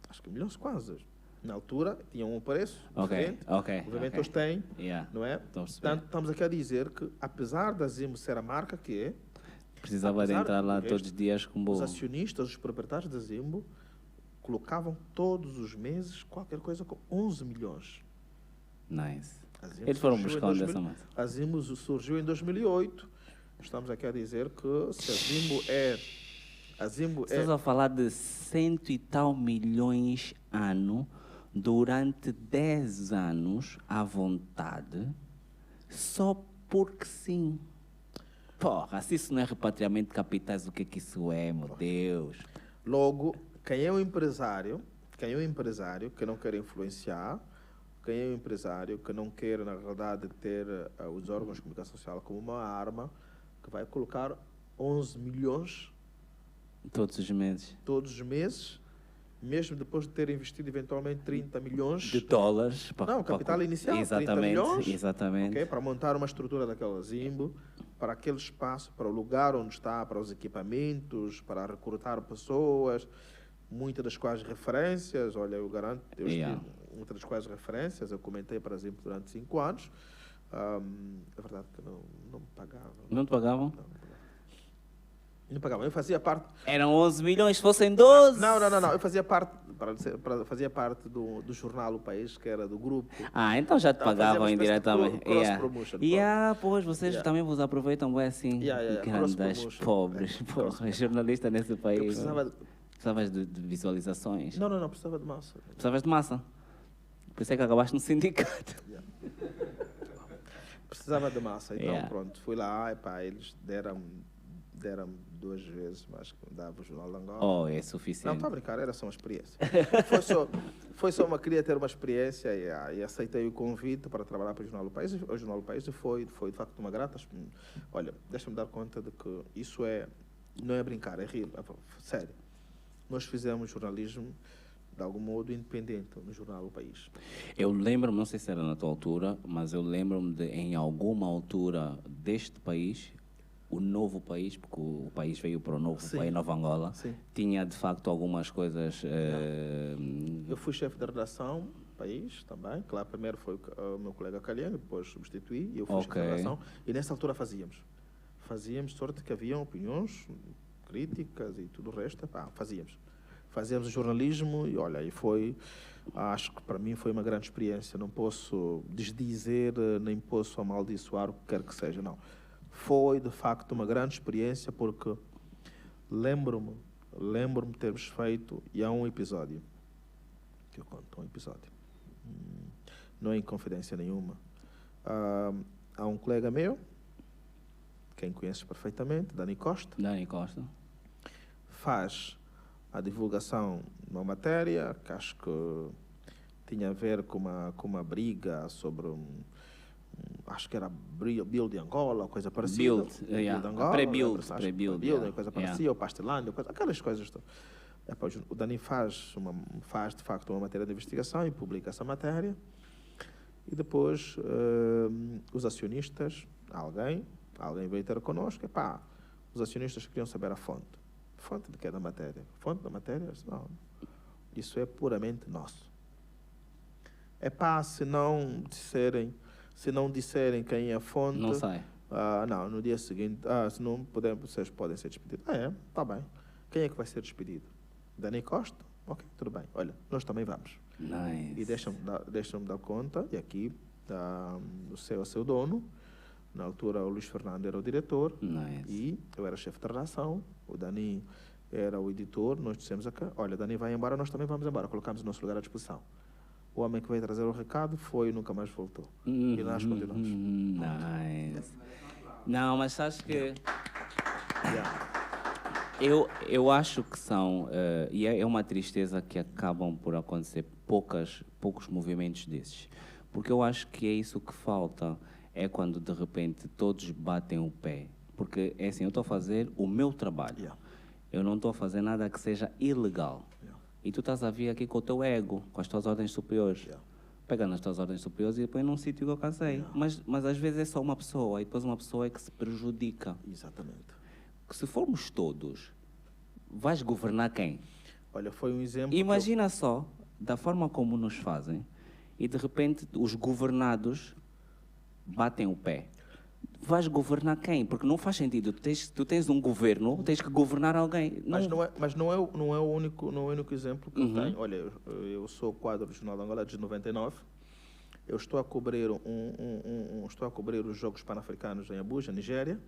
Acho que milhões quase. Na altura, tinham um preço diferente. Obviamente eles têm, não é? Portanto, estamos aqui a dizer que, apesar da Zimbo ser a marca que é, Precisava de entrar lá todos os dias com os acionistas, os proprietários da Zimbo, colocavam todos os meses qualquer coisa com 11 milhões. Nice. Eles foram buscando essa massa. A Zimbo surgiu em 2008. Estamos aqui a dizer que se a Zimbo é... Estás a falar de 100 e tal milhões ano durante 10 anos à vontade, só porque sim. Porra, se isso não é repatriamento de capitais, o que é que isso é, meu Deus? Logo, quem é o empresário que não quer influenciar, quem é o empresário que não quer, na realidade, ter os órgãos de comunicação social como uma arma, que vai colocar 11 milhões todos os meses, mesmo depois de ter investido eventualmente 30 milhões de dólares. Não, capital inicial, exatamente, 30 milhões, exatamente. Okay, para montar uma estrutura daquela Zimbo, para aquele espaço, para o lugar onde está, para os equipamentos, para recrutar pessoas, muitas das quais referências, olha, eu garanto, muitas das quais referências, eu comentei, por exemplo, durante 5 anos, é verdade que não me pagavam. Não te pagavam? Não pagavam. Eu fazia parte... Eram 11 milhões, se fossem 12. Não. Eu fazia parte, fazia parte do jornal O País, que era do grupo. Então já te pagavam indiretamente. Cross-promotion. Pois, vocês também vos aproveitam bem assim. Grandes pobres. Porra, jornalista nesse país. Precisavas de visualizações? Não, precisava de massa. Precisavas de massa? Pensei que acabaste no sindicato. Precisava de massa, então pronto, fui lá, eles deram 2 vezes, mas dava o Jornal de Angola. É suficiente. Não, estou a brincar, era só uma experiência. Queria ter uma experiência e aceitei o convite para trabalhar para o Jornal do País. O Jornal do País foi de facto uma grata... Olha, deixa-me dar conta de que isso não é brincar, é rir, sério. Nós fizemos jornalismo de algum modo independente no Jornal do País. Eu lembro-me, não sei se era na tua altura, mas eu lembro-me de, em alguma altura deste país, o novo país, porque o país veio para o novo país, Nova Angola, tinha de facto algumas coisas... Eu fui chefe de redação do país também, claro, primeiro foi o meu colega Calhengo, depois substituí, e eu fui chefe de redação, e nessa altura fazíamos sorte que haviam opiniões, críticas e tudo o resto, fazíamos o jornalismo e olha, acho que para mim foi uma grande experiência, não posso desdizer, nem posso amaldiçoar o que quer que seja, não. Foi de facto uma grande experiência porque lembro-me de termos feito, e há um episódio, que eu conto, não é em confidência nenhuma, há um colega meu, quem conheces perfeitamente, Dani Costa, faz a divulgação de uma matéria que acho que tinha a ver com uma briga sobre acho que era Build Angola, coisa parecida. Build Angola. Pré-Build, coisa parecida, ou Pastelândia, aquelas coisas. O Dani faz de facto uma matéria de investigação e publica essa matéria. E depois os acionistas, alguém veio ter connosco, os acionistas queriam saber a fonte. Fonte de que é da matéria? Fonte da matéria? Não. Isso é puramente nosso. Se não disserem quem é a fonte... Não sai. Não, no dia seguinte, se não podemos, vocês podem ser despedidos. Está bem. Quem é que vai ser despedido? Dani Costa? Ok, tudo bem. Olha, nós também vamos. Nice. E deixam-me dar conta, e aqui o seu dono, na altura o Luís Fernando era o diretor, e eu era chefe de redação, o Dani era o editor, nós dissemos aqui, olha, Dani vai embora, nós também vamos embora, colocamos o nosso lugar à disposição. O homem que veio trazer o recado foi e nunca mais voltou. E nós continuamos. Nice. Não, mas acho que... Eu acho que são, e é uma tristeza que acabam por acontecer poucos movimentos desses. Porque eu acho que é isso que falta, é quando de repente todos batem o pé. Porque é assim, eu estou a fazer o meu trabalho. Eu não estou a fazer nada que seja ilegal. E tu estás a vir aqui com o teu ego, com as tuas ordens superiores. Pega nas tuas ordens superiores e põe num sítio que eu casei. Mas às vezes é só uma pessoa, e depois uma pessoa é que se prejudica. Exatamente. Se formos todos, vais governar quem? Olha, foi um exemplo... Imagina só, da forma como nos fazem, e de repente os governados batem o pé. vais governar quem? Porque não faz sentido. Tu tens um governo, tens que governar alguém. Mas não é o único exemplo que eu tenho. Olha, eu sou quadro do Jornal de Angola desde 99. Eu estou a cobrir estou a cobrir os Jogos Pan-Africanos em Abuja, Nigéria.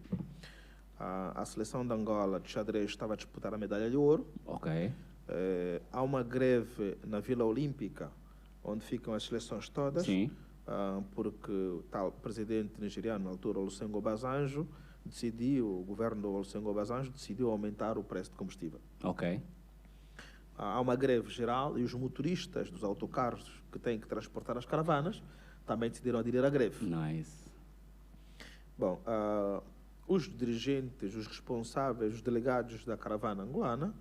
A seleção de Angola de xadrez estava a disputar a medalha de ouro. Ok. Há uma greve na Vila Olímpica, onde ficam as seleções todas. Sim. Porque o tal presidente nigeriano, na altura, Olusegun Obasanjo, o governo do Olusegun Obasanjo decidiu aumentar o preço de combustível. Ok. Há uma greve geral e os motoristas dos autocarros que têm que transportar as caravanas também decidiram aderir à greve. Nice. Bom, os dirigentes, os responsáveis, os delegados da caravana angolana,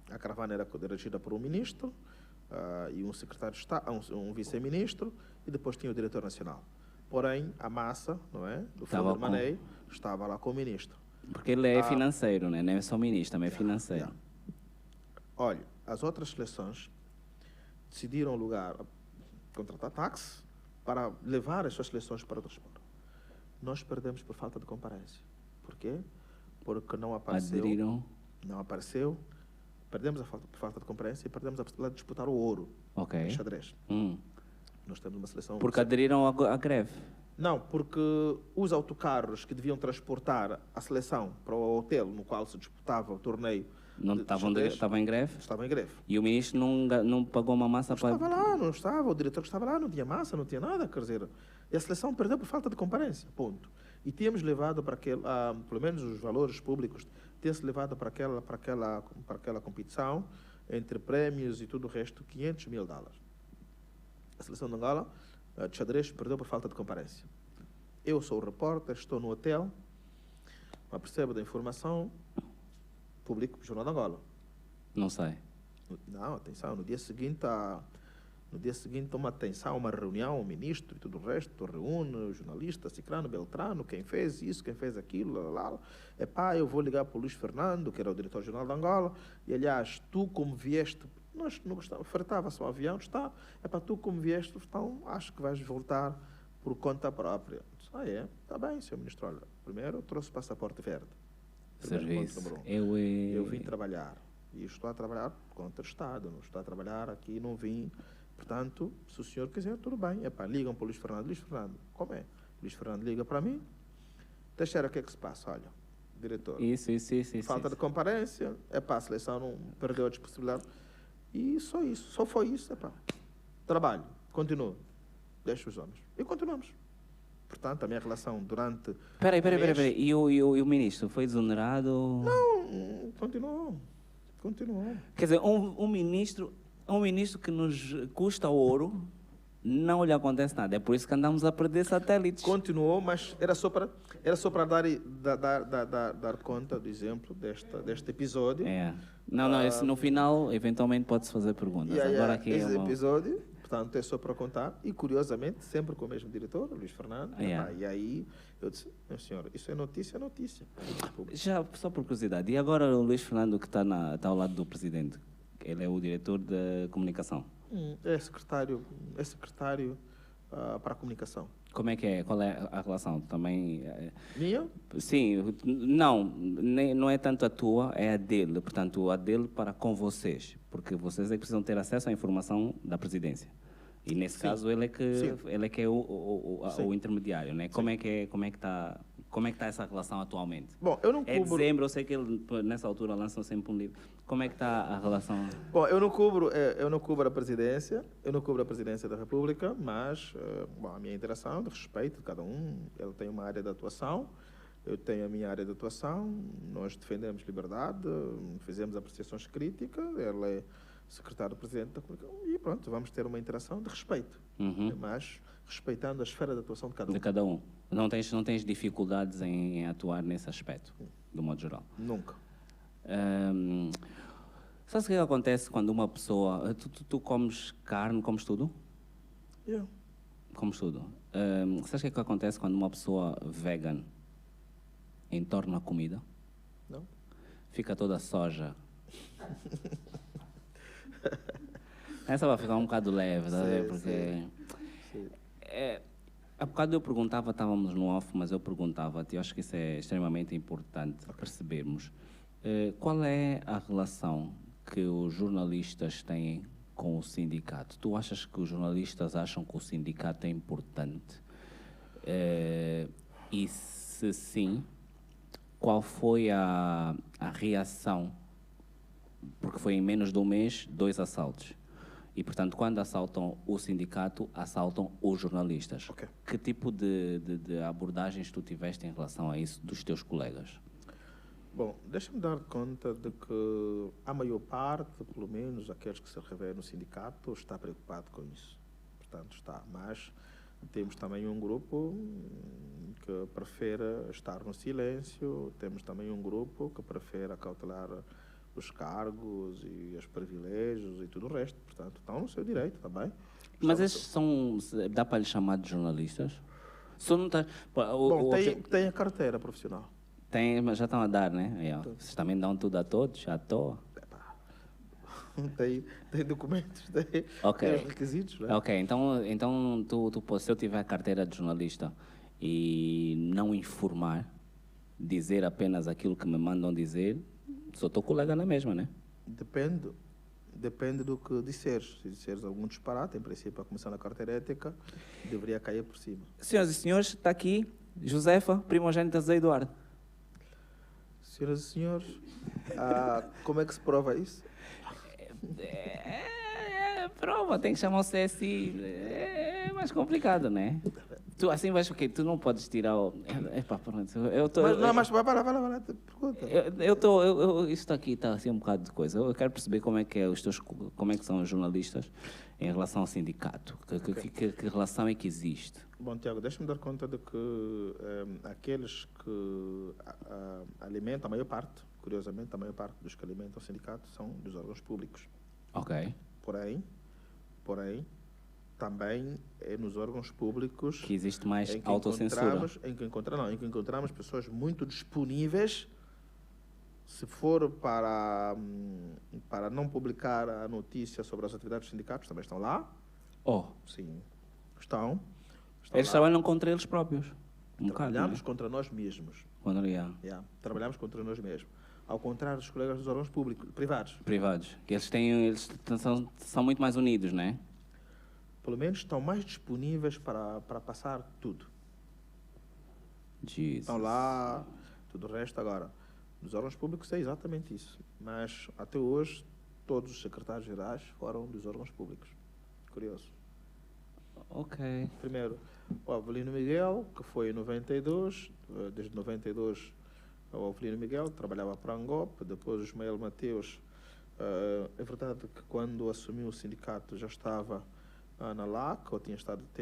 a caravana era dirigida por um ministro, e um secretário de Estado, um vice-ministro, e depois tinha o diretor nacional. Porém, a massa, não é, do Fundo Manei, estava lá com o ministro. Porque ele é financeiro, né? Não é só ministro, também é financeiro. Olha, as outras seleções decidiram contratar táxi para levar as suas seleções para o transporte. Nós perdemos por falta de comparência. Por quê? Porque não apareceu. Aderiram. Não apareceu. Perdemos por falta de comparência e perdemos a possibilidade de disputar o ouro em xadrez. Nós temos uma seleção... Porque aderiram à greve? Não, porque os autocarros que deviam transportar a seleção para o hotel no qual se disputava o torneio estavam em greve? Estavam em greve. E o ministro não pagou uma massa para... Não estava. O diretor que estava lá não tinha massa, não tinha nada, quer dizer... E a seleção perdeu por falta de comparência, ponto. E tínhamos levado para pelo menos os valores públicos, tinha-se levado para aquela competição, entre prémios e tudo o resto, $500 mil. A seleção de Angola, de xadrez, perdeu por falta de comparência. Eu sou o repórter, estou no hotel, mas percebo da informação, publico o Jornal de Angola. Não sei. Não, atenção, no dia seguinte uma atenção, uma reunião, o ministro e tudo o resto, reúne o jornalista, Ciclano, Beltrano, quem fez isso, quem fez aquilo, lá. Eu vou ligar para o Luís Fernando, que era o diretor do Jornal de Angola, e aliás, tu como vieste, nós não gostávamos, fartava-se o avião, tu como vieste, então acho que vais voltar por conta própria. Está bem, senhor ministro, olha, primeiro eu trouxe passaporte verde. Serviço. Eu vim trabalhar, e estou a trabalhar contra o Estado, não estou a trabalhar aqui, não vim. Portanto, se o senhor quiser, tudo bem. Ligam para o Luís Fernando. Luís Fernando, como é? Luís Fernando liga para mim. Teixeira, o que é que se passa? Olha, diretor. Isso. Falta de comparência. A seleção não perdeu a possibilidade. E só isso. Só foi isso. Trabalho. Continua. Deixa os homens. E continuamos. Portanto, a minha relação durante... Peraí. E o ministro foi exonerado? Não, continuou. Quer dizer, um ministro que nos custa ouro, não lhe acontece nada. É por isso que andamos a perder satélites. Continuou, mas era só para dar conta do exemplo deste episódio. Não, isso no final, eventualmente, pode-se fazer perguntas. Agora aqui esse episódio, portanto, é só para contar. E, curiosamente, sempre com o mesmo diretor, Luís Fernando. E aí, eu disse, meu senhor, isso é notícia. Já, só por curiosidade, e agora o Luís Fernando, que está ao lado do presidente? Ele é o diretor da comunicação? É secretário para a comunicação. Como é que é? Qual é a relação? Também... Minha? Sim, não é tanto a tua, é a dele. Portanto, a dele para com vocês. Porque vocês é que precisam ter acesso à informação da presidência. E nesse caso, ele é que é o intermediário, né? Como é que está... Como é que está essa relação atualmente? Bom, eu não cubro... É dezembro, eu sei que ele, nessa altura, lança sempre um livro. Como é que está a relação? Bom, eu não cubro a presidência, da República, mas a minha interação, de respeito de cada um, ele tem uma área de atuação, eu tenho a minha área de atuação, nós defendemos liberdade, fizemos apreciações críticas, ele é secretário do Presidente da República, e pronto, vamos ter uma interação de respeito, mas respeitando a esfera de atuação de cada um. De cada um. Não tens dificuldades em atuar nesse aspecto, do modo geral? Nunca. Sabe o que acontece quando uma pessoa... Tu comes carne, comes tudo? Yeah. Comes tudo. Sabe o que acontece quando uma pessoa vegan entorna a comida? Não. Fica toda soja. Essa vai ficar um bocado leve, tá vendo? Porque... Há bocado eu perguntava, estávamos no off, mas eu perguntava-te, eu acho que isso é extremamente importante percebermos. Qual é a relação que os jornalistas têm com o sindicato? Tu achas que os jornalistas acham que o sindicato é importante? E se sim, qual foi a reação? Porque foi em menos de um mês, 2 assaltos. E, portanto, quando assaltam o sindicato, assaltam os jornalistas. Okay. Que tipo de abordagens tu tiveste em relação a isso dos teus colegas? Bom, deixa-me dar conta de que a maior parte, pelo menos aqueles que se revêem no sindicato, está preocupado com isso. Portanto, está. Mas temos também um grupo que prefere estar no silêncio, temos também um grupo que prefere acautelar os cargos e os privilégios e tudo o resto. Portanto, estão no seu direito também. Mas esses são, dá para lhes chamar de jornalistas? Bom, tem a carteira profissional. Tem, mas já estão a dar, né? Vocês também dão tudo a todos, à toa. Tem documentos, tem requisitos. Né? Ok, então se eu tiver a carteira de jornalista e não informar, dizer apenas aquilo que me mandam dizer, sou teu colega na mesma, né? Depende do que disseres. Se disseres algum disparate, em princípio, a Comissão da Carteira Ética deveria cair por cima. Senhoras e senhores, está aqui Josefa, primogênita de Zé Eduardo. Senhoras e senhores, como é que se prova isso? Prova, tem que chamar o CSI. É mais complicado, né? Tu assim vais o quê? Tu não podes tirar o... pronto. Mas vai lá, pergunta. Isto aqui está assim um bocado de coisa. Eu quero perceber como é que como é que são os jornalistas em relação ao sindicato. Que relação é que existe? Bom, Tiago, deixa-me dar conta de que aqueles que alimentam, a maior parte, curiosamente, a maior parte dos que alimentam o sindicato são dos órgãos públicos. Ok. Porém, também é nos órgãos públicos que existe mais autocensura. Em que encontramos pessoas muito disponíveis, se for para não publicar a notícia sobre as atividades dos sindicatos, também estão lá. Sim, estão eles lá. Trabalham contra eles próprios. Trabalhamos contra nós mesmos. Trabalhamos contra nós mesmos. Ao contrário dos colegas dos órgãos públicos, privados. Que eles são muito mais unidos, não é? Pelo menos estão mais disponíveis para passar tudo. Jesus. Estão lá, tudo o resto. Agora, nos órgãos públicos é exatamente isso. Mas, até hoje, todos os secretários-gerais foram dos órgãos públicos. Curioso. Ok. Primeiro, o Avelino Miguel, que foi em 92. Desde 92, o Avelino Miguel trabalhava para a Angop. Depois, o Ismael Mateus. É verdade que quando assumiu o sindicato já estava na LAC, ou tinha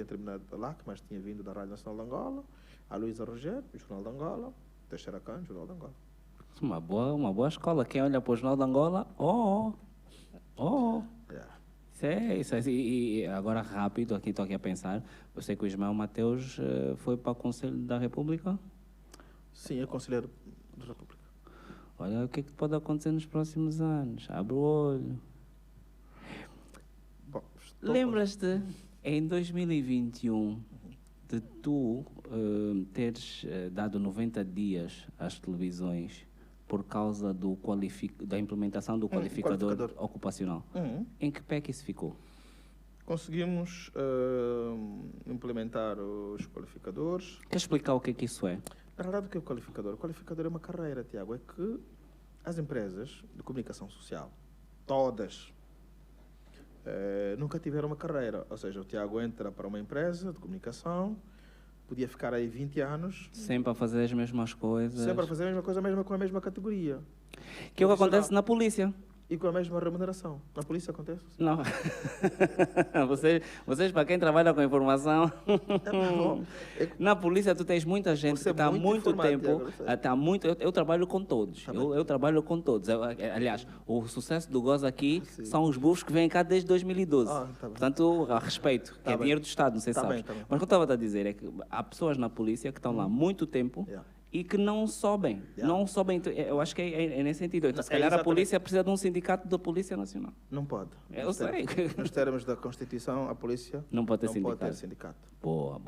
terminado a LAC, mas tinha vindo da Rádio Nacional de Angola. A Luísa Rogério, Jornal de Angola. Teixeira Cano, Jornal de Angola. Uma boa escola. Quem olha para o Jornal de Angola, Isso é. E agora, rápido, estou aqui a pensar. Eu sei que o Ismael Mateus foi para o Conselho da República? Sim, é Conselheiro da República. Olha o que pode acontecer nos próximos anos. Abre o olho. Lembras-te, em 2021, de tu teres dado 90 dias às televisões por causa da implementação do qualificador ocupacional? Em que pé que isso ficou? Conseguimos implementar os qualificadores. Quer explicar o que é que isso é? Na verdade, o que é o qualificador? O qualificador é uma carreira, Tiago. É que as empresas de comunicação social, todas, nunca tiveram uma carreira. Ou seja, o Tiago entra para uma empresa de comunicação, podia ficar aí 20 anos. Sempre a fazer as mesmas coisas. Sempre a fazer a mesma coisa, mesmo com a mesma categoria. Que é o que acontece na polícia. E com a mesma remuneração. Na polícia acontece? Não. Vocês, para quem trabalha com informação, na polícia tu tens muita gente que está há muito tempo. Eu trabalho com todos. Eu trabalho com todos. Aliás, o sucesso do Goza aqui são os bufos que vêm cá desde 2012. Portanto, a respeito, dinheiro do Estado, não sei se sabes. Mas o que eu estava a dizer é que há pessoas na polícia que estão lá há muito tempo e que não sobem. Não sobem. Eu acho que é nesse sentido. Então, se calhar a polícia precisa de um sindicato da Polícia Nacional. Não pode. Eu sei. Nos termos da Constituição, a polícia não pode ter sindicato. Boa.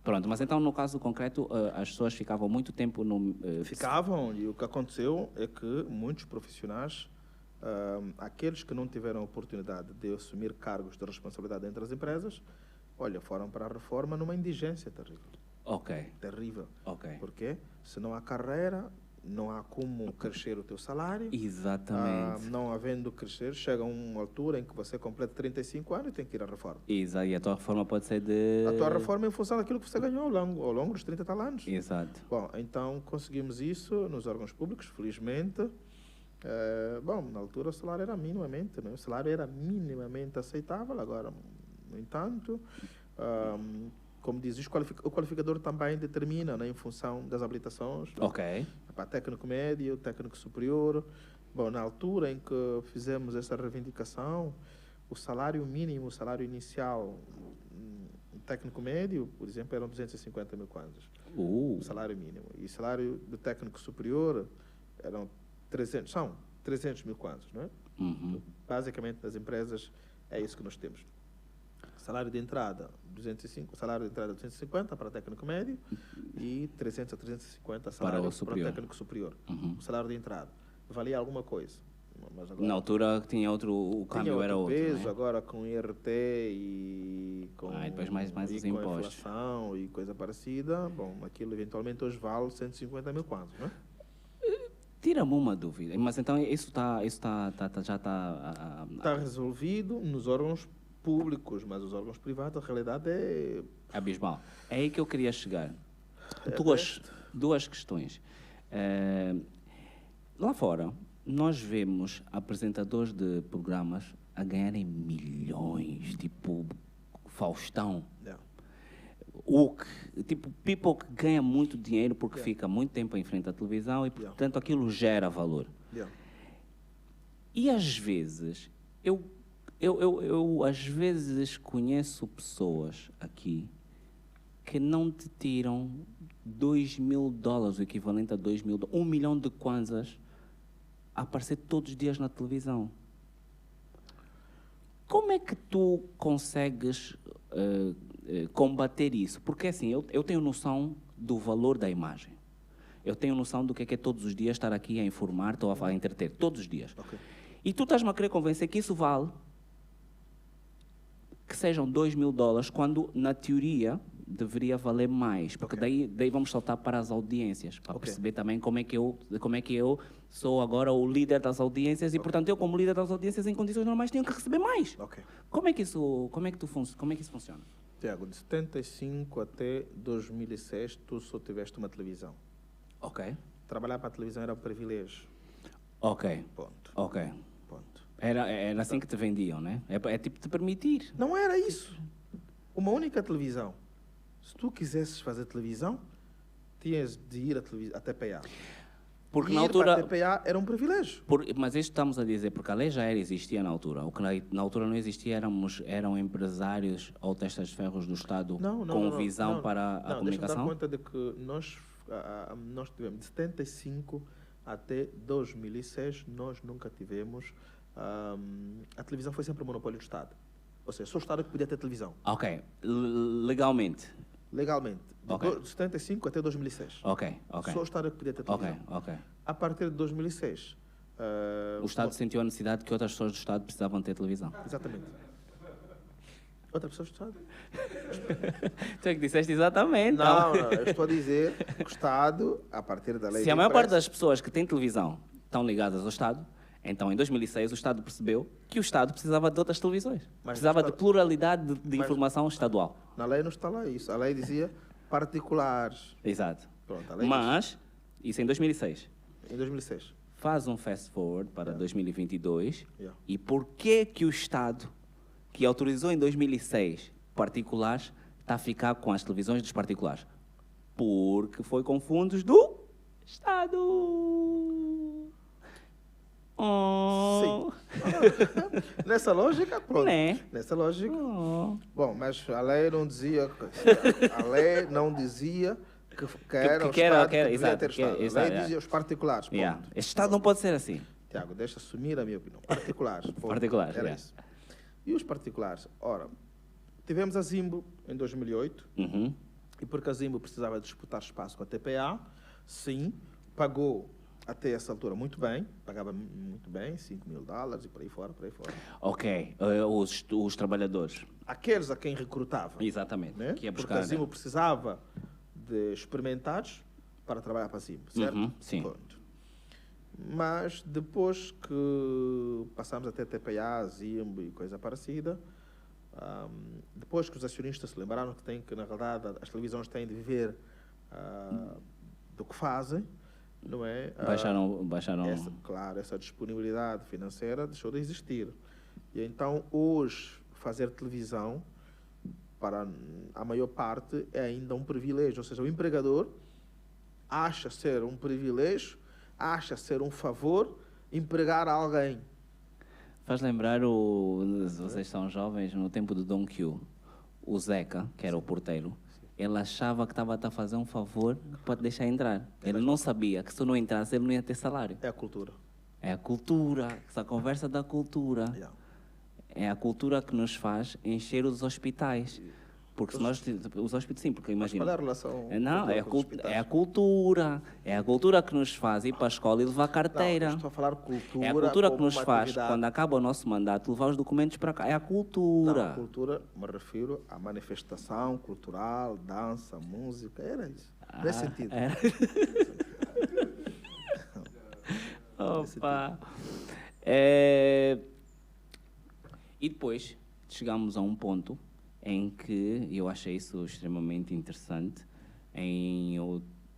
Pronto, mas então no caso concreto, as pessoas ficavam muito tempo no... Ficavam, e o que aconteceu é que muitos profissionais, aqueles que não tiveram a oportunidade de assumir cargos de responsabilidade entre as empresas, foram para a reforma numa indigência terrível. Ok. Terrível. Ok. Porque se não há carreira, não há como crescer o teu salário. Exatamente. Não havendo crescer, chega a uma altura em que você completa 35 anos e tem que ir à reforma. Exato. E a tua reforma pode ser de... A tua reforma é em função daquilo que você ganhou ao longo dos 30 tal anos. Exato. Bom, então conseguimos isso nos órgãos públicos, felizmente. Na altura o salário era minimamente, né? O salário era minimamente aceitável. Agora, no entanto, como diz, o qualificador também determina, né, em função das habilitações. Ok. Para técnico médio, técnico superior. Bom, na altura em que fizemos essa reivindicação, o salário mínimo, o salário inicial, técnico médio, por exemplo, eram 250 mil kwanzas. O salário mínimo. E o salário do técnico superior eram 300 mil kwanzas, não é? Uhum. Basicamente, nas empresas, é isso que nós temos. Salário de entrada, 250 para técnico médio e 300 a 350 salários para o técnico superior. Uhum. O salário de entrada. Valia alguma coisa. Mas agora, na altura tinha o câmbio era outro. Peso, né? Agora com IRT e com, depois mais os com impostos. Inflação e coisa parecida, aquilo eventualmente hoje vale 150 mil kwanzas, não é? Tira-me uma dúvida, mas então isso já está resolvido nos órgãos públicos, mas os órgãos privados, a realidade é abismal. É aí que eu queria chegar. Duas questões. Lá fora, nós vemos apresentadores de programas a ganharem milhões, tipo Faustão. Yeah. Tipo people que ganha muito dinheiro porque fica muito tempo em frente à televisão e, portanto, aquilo gera valor. Yeah. E às vezes, eu às vezes conheço pessoas aqui que não te tiram $2.000, o equivalente a $2.000, 1 milhão de kwanzas, a aparecer todos os dias na televisão. Como é que tu consegues combater isso? Porque assim, eu tenho noção do valor da imagem. Eu tenho noção do que é todos os dias estar aqui a informar, a entreter, todos os dias. Okay. E tu estás-me a querer convencer que isso vale que sejam $2.000, quando, na teoria, deveria valer mais. Porque daí vamos saltar para as audiências, para perceber também como é que eu sou agora o líder das audiências e, portanto, eu, como líder das audiências, em condições normais, tenho que receber mais. Como é que isso funciona? Tiago, de 75 até 2006, tu só tiveste uma televisão. Ok. Trabalhar para a televisão era um privilégio. Ok. Ponto. Ok. Ponto. Era assim que te vendiam, né? É tipo te permitir. Não era isso. Uma única televisão. Se tu quisesses fazer televisão, tinhas de ir a TPA. Porque ir na altura... para a TPA era um privilégio. Mas isto estamos a dizer, porque a lei já existia na altura. O que na altura não existia eram empresários ou testas de ferros do Estado com visão para a comunicação? Deixa-me dar conta de que nós tivemos de 75 até 2006, nós nunca tivemos... a televisão foi sempre um monopólio do Estado. Ou seja, só o Estado que podia ter televisão. Ok. Legalmente? Legalmente. De 75 até 2006. Ok. Só o Estado que podia ter televisão. Ok. A partir de 2006... o Estado sentiu a necessidade de que outras pessoas do Estado precisavam ter televisão. Exatamente. Outras pessoas do Estado? Tu é que disseste exatamente. Não, eu estou a dizer que o Estado, a partir da lei... Se a maior parte das pessoas que têm televisão estão ligadas ao Estado, então, em 2006, o Estado percebeu que o Estado precisava de outras televisões. Precisava de pluralidade de informação estadual. Na lei não está lá isso. A lei dizia particulares. Exato. Pronto, a lei isso em 2006. Em 2006. Faz um fast forward para 2022. Yeah. E por que o Estado, que autorizou em 2006 particulares, está a ficar com as televisões dos particulares? Porque foi com fundos do Estado. Sim. Nessa lógica, pronto. Né? Nessa lógica. Bom, mas a lei não dizia que era o Estado que devia ter Estado. A lei dizia os particulares. Este Estado não pode ser assim. Tiago, deixa assumir a minha opinião. Particulares. Particulares, era isso. E os particulares? Ora, tivemos a Zimbo em 2008, e porque a Zimbo precisava disputar espaço com a TPA, sim, pagou até essa altura muito bem, pagava muito bem, $5.000 e por aí fora. Ok, os trabalhadores. Aqueles a quem recrutava. Exatamente. Né? Que ia buscar, porque a Zimbo precisava de experimentados para trabalhar para a Zimbo, certo? Sim. Pronto. Mas depois que passamos até TPA, Zimbo e coisa parecida, depois que os acionistas se lembraram que na realidade as televisões têm de viver do que fazem, não é? Baixaram. Essa disponibilidade financeira deixou de existir. E então hoje fazer televisão para a maior parte é ainda um privilégio, ou seja, o empregador acha ser um privilégio, acha ser um favor empregar alguém. Faz lembrar, vocês são jovens, no tempo do Dom Q, o Zeca, que era o porteiro, ele achava que estava a fazer um favor para te deixar entrar. Ele não sabia que se eu não entrasse, ele não ia ter salário. É a cultura. É a cultura, essa conversa da cultura. É a cultura que nos faz encher os hospitais. Porque se nós, os hospitais, sim, porque imagina. Qual é a relação? Não, é a cultura. É a cultura que nos faz ir para a escola e levar carteira. Não, estou a falar cultura. É a cultura que nos faz, quando acaba o nosso mandato, levar os documentos para cá. É a cultura. Não, a cultura, me refiro à manifestação cultural, dança, música, era isso. Nesse sentido. Opa! E depois chegamos a um ponto em que eu achei isso extremamente interessante. Em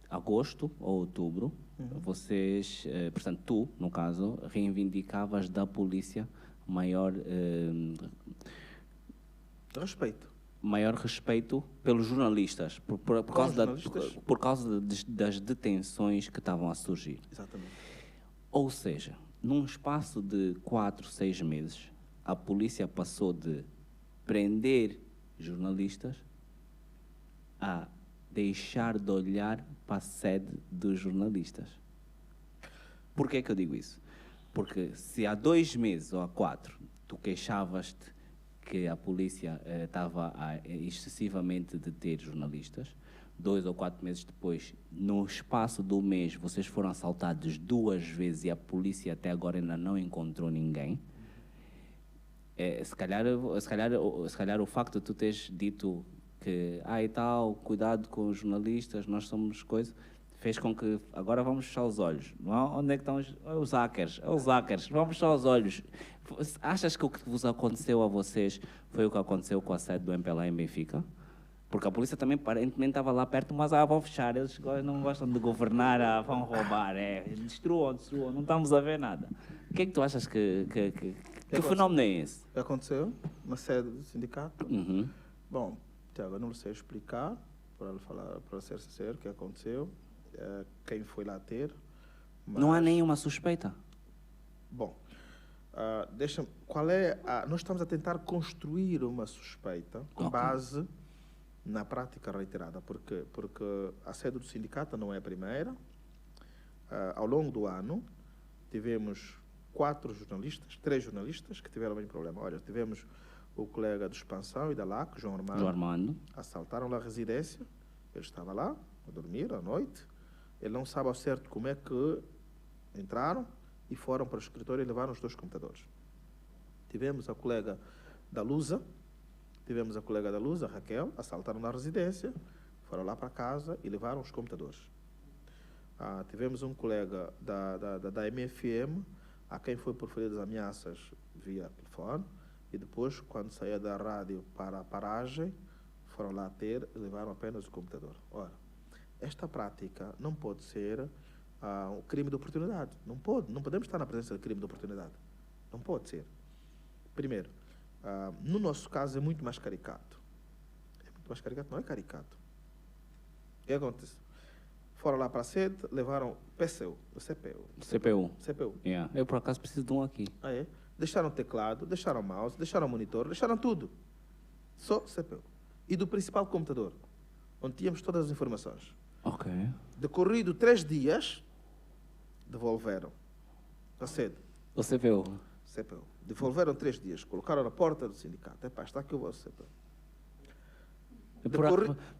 agosto ou outubro, vocês, portanto, tu, no caso, reivindicavas da polícia maior respeito pelos jornalistas, por causa das detenções que estavam a surgir. Exatamente. Ou seja, num espaço de 4, 6 meses, a polícia passou de prender jornalistas a deixar de olhar para a sede dos jornalistas. Por que é que eu digo isso? Porque se há 2 meses ou há 4 tu queixavas-te que a polícia estava a excessivamente deter jornalistas, 2 ou 4 meses depois, no espaço do mês, vocês foram assaltados 2 vezes e a polícia até agora ainda não encontrou ninguém. Se calhar o facto de tu teres dito que e tal, cuidado com os jornalistas, nós somos coisa, fez com que agora vamos fechar os olhos. Não é? Onde é que estão os hackers? Vamos fechar os olhos. Achas que o que vos aconteceu a vocês foi o que aconteceu com a sede do MPLA em Benfica? Porque a polícia também aparentemente estava lá perto, mas vão fechar, eles não gostam de governar, vão roubar, destruam, não estamos a ver nada. O que é que tu achas que fenómeno é esse? O que aconteceu na sede do sindicato? Bom, Tiago, eu não sei explicar, para ser sincero, o que aconteceu, quem foi lá ter. Mas... Não há nenhuma suspeita? Bom, nós estamos a tentar construir uma suspeita com base na prática reiterada, porque a sede do sindicato não é a primeira. Ao longo do ano, tivemos 3 jornalistas que tiveram o mesmo problema. Olha, tivemos o colega do Expansão e da LAC, João Armando. Assaltaram lá a residência, ele estava lá a dormir à noite, ele não sabe ao certo como é que entraram e foram para o escritório e levaram os 2 computadores. Tivemos a colega da Lusa, a Raquel, assaltaram na residência, foram lá para casa e levaram os computadores. Tivemos um colega da MFM, a quem foi proferidas ameaças via telefone, e depois, quando saía da rádio para a paragem, foram lá ter e levaram apenas o computador. Ora, esta prática não pode ser um crime de oportunidade. Não podemos estar na presença de crime de oportunidade. Não pode ser. Primeiro, no nosso caso é muito mais caricato. Não é caricato. O que acontece? Foram lá para a sede, levaram CPU. Yeah. Eu, por acaso, preciso de um aqui. Deixaram teclado, deixaram mouse, deixaram monitor, deixaram tudo. Só CPU. E do principal computador, onde tínhamos todas as informações. Ok. Decorrido 3 dias, devolveram a sede. O CPU? CPU. Devolveram 3 dias, colocaram na porta do sindicato. Epá, está aqui o vosso CPU.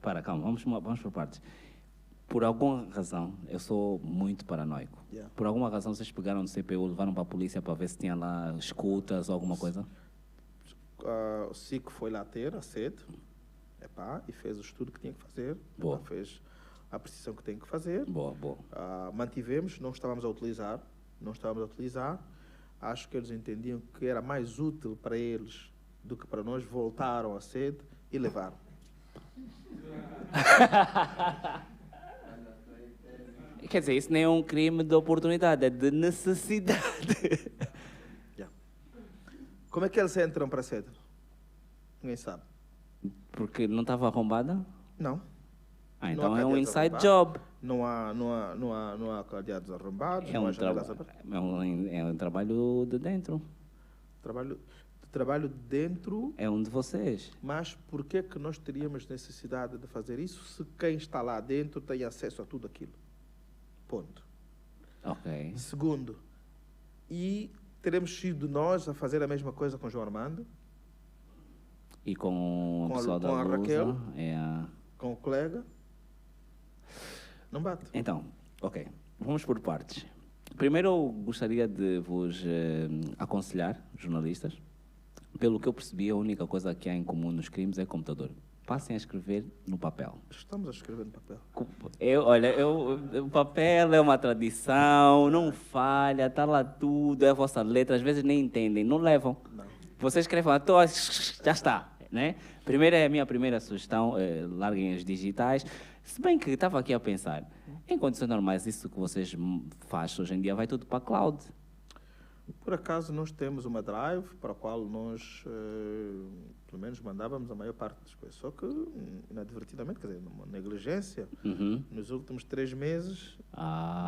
Para, calma, vamos por partes. Por alguma razão, eu sou muito paranoico. Yeah. Por alguma razão, vocês pegaram no CPU, levaram para a polícia para ver se tinha lá escutas ou alguma coisa? O SIC foi lá ter a sede, e fez o estudo que tinha que fazer. Boa. Fez a precisão que tem que fazer. Boa. Mantivemos, não estávamos a utilizar. Acho que eles entendiam que era mais útil para eles do que para nós. Voltaram à sede e levaram. Quer dizer, isso nem é um crime de oportunidade, é de necessidade. Yeah. Como é que eles entram para a sede? Ninguém sabe. Porque não estava arrombada? Não. Então é um inside job. Não há cadeados arrombados, não há janelas abertas. É um trabalho de dentro. Trabalho dentro. É um de vocês. Mas por que nós teríamos necessidade de fazer isso se quem está lá dentro tem acesso a tudo aquilo? Ponto. Ok. Segundo, e teremos sido nós a fazer a mesma coisa com o João Armando? E com a pessoa da Lusa, Raquel? Com o colega? Não bate. Então, ok. Vamos por partes. Primeiro, eu gostaria de vos aconselhar, jornalistas. Pelo que eu percebi, a única coisa que há em comum nos crimes é computador. Passem a escrever no papel. Estamos a escrever no papel. O papel é uma tradição, não falha, está lá tudo, é a vossa letra, às vezes nem entendem, não levam. Não. Vocês escrevem à toa, já está. Né? A minha primeira sugestão, larguem as digitais. Se bem que estava aqui a pensar, em condições normais, isso que vocês fazem hoje em dia vai tudo para a cloud. Por acaso, nós temos uma drive para a qual nós, pelo menos, mandávamos a maior parte das coisas. Só que, inadvertidamente, quer dizer, numa negligência, nos últimos 3 meses,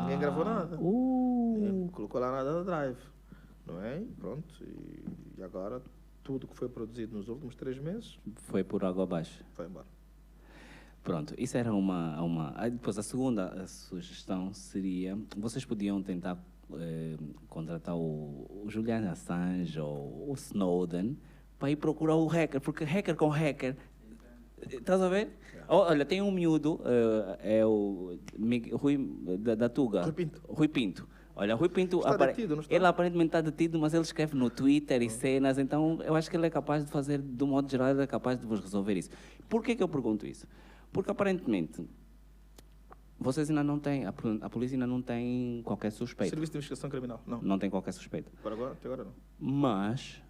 ninguém gravou nada. Ninguém colocou lá nada na drive. Não é? Pronto. E agora, tudo que foi produzido nos últimos 3 meses... Foi por água abaixo. Foi embora. Pronto, isso era uma... Depois, a segunda sugestão seria... Vocês podiam tentar contratar o Julian Assange ou o Snowden para ir procurar o hacker, porque hacker com hacker... Estás a ver? Olha, tem um miúdo, é o Rui da Tuga. Rui Pinto. Olha, Rui Pinto, detido, não está? ele aparentemente está detido, mas ele escreve no Twitter e cenas, então eu acho que ele é capaz de fazer, de um modo geral, ele é capaz de vos resolver isso. Por que eu pergunto isso? Porque aparentemente, vocês ainda não têm, a polícia ainda não tem qualquer suspeito. Serviço de Investigação Criminal, não. Não tem qualquer suspeito. Até agora não. Mas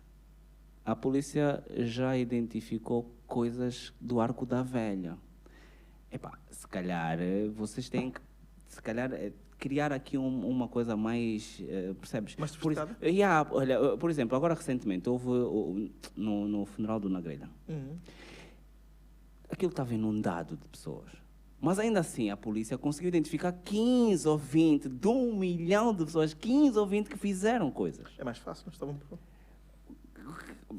a polícia já identificou coisas do Arco da Velha. Epá, se calhar vocês têm que, criar aqui uma coisa mais, percebes? Mais sofisticada? Olha, por exemplo, agora recentemente houve no funeral do Nagrelha. Aquilo estava inundado de pessoas. Mas ainda assim a polícia conseguiu identificar 15 ou 20, de 1 milhão de pessoas, 15 ou 20 que fizeram coisas. É mais fácil, não estavam...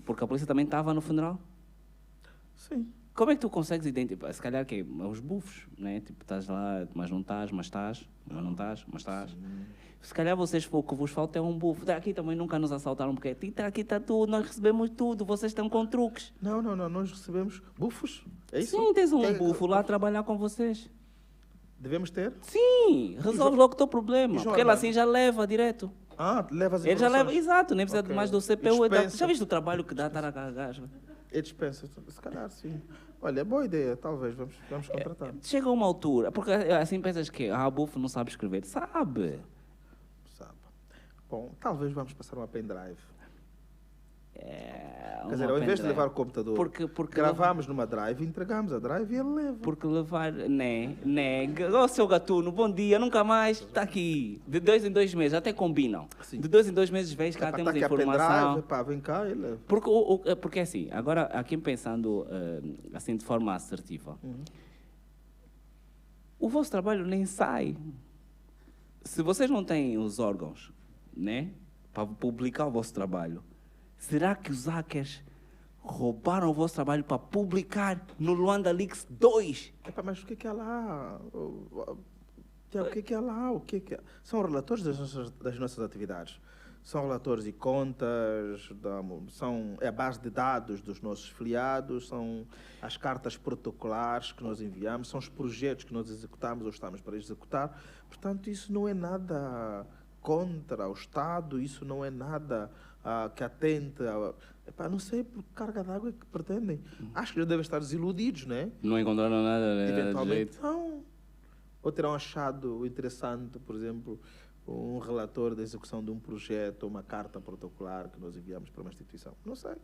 Porque a polícia também estava no funeral? Sim. Como é que tu consegues identificar? Se calhar que é os bufos, né? Tipo, estás lá, mas não estás, mas estás, mas não estás, mas estás. Se calhar vocês, o que vos falta é um bufo. Aqui também nunca nos assaltaram, porque aqui está tudo, nós recebemos tudo, vocês estão com truques. Não, nós recebemos bufos, é isso? Sim, tens um bufo lá a trabalhar com vocês. Devemos ter? Sim, resolve logo o teu problema, porque ele assim já leva direto. Leva as informações. Ele já leva, exato, nem precisa mais do CPU. Já viste o trabalho que dá estar a carregar? É dispensa, se calhar sim. Olha, boa ideia, talvez, vamos contratar. Chega a uma altura, porque assim pensas que bufo não sabe escrever. Sabe. Bom, talvez vamos passar uma pendrive. Quer dizer, ao invés de levar o computador, porque gravamos numa drive, entregamos a drive e ele leva. Porque levar, ó seu gatuno, bom dia, nunca mais, está aqui. De 2 em 2 meses, até combinam. Sim. De 2 em 2 meses vens cá, temos informação. A pendrive, vem cá e leva. Porque assim, agora aqui pensando assim de forma assertiva, o vosso trabalho nem sai. Se vocês não têm os órgãos, né, para publicar o vosso trabalho, será que os hackers roubaram o vosso trabalho para publicar no Luanda Leaks 2. Epa, mas o que é lá? Tiago, o que é lá? O que é? São relatórios das nossas atividades. São relatórios e contas, são a base de dados dos nossos filiados, são as cartas protocolares que nós enviamos, são os projetos que nós executamos ou estamos para executar. Portanto, isso não é nada contra o Estado, isso não é nada que atente a... não sei por que carga d'água é que pretendem. Acho que já devem estar desiludidos, né? Não encontraram nada, né? Eventualmente, não. Ou terão achado interessante, por exemplo, um relatório da execução de um projeto, uma carta protocolar que nós enviamos para uma instituição. Não sei.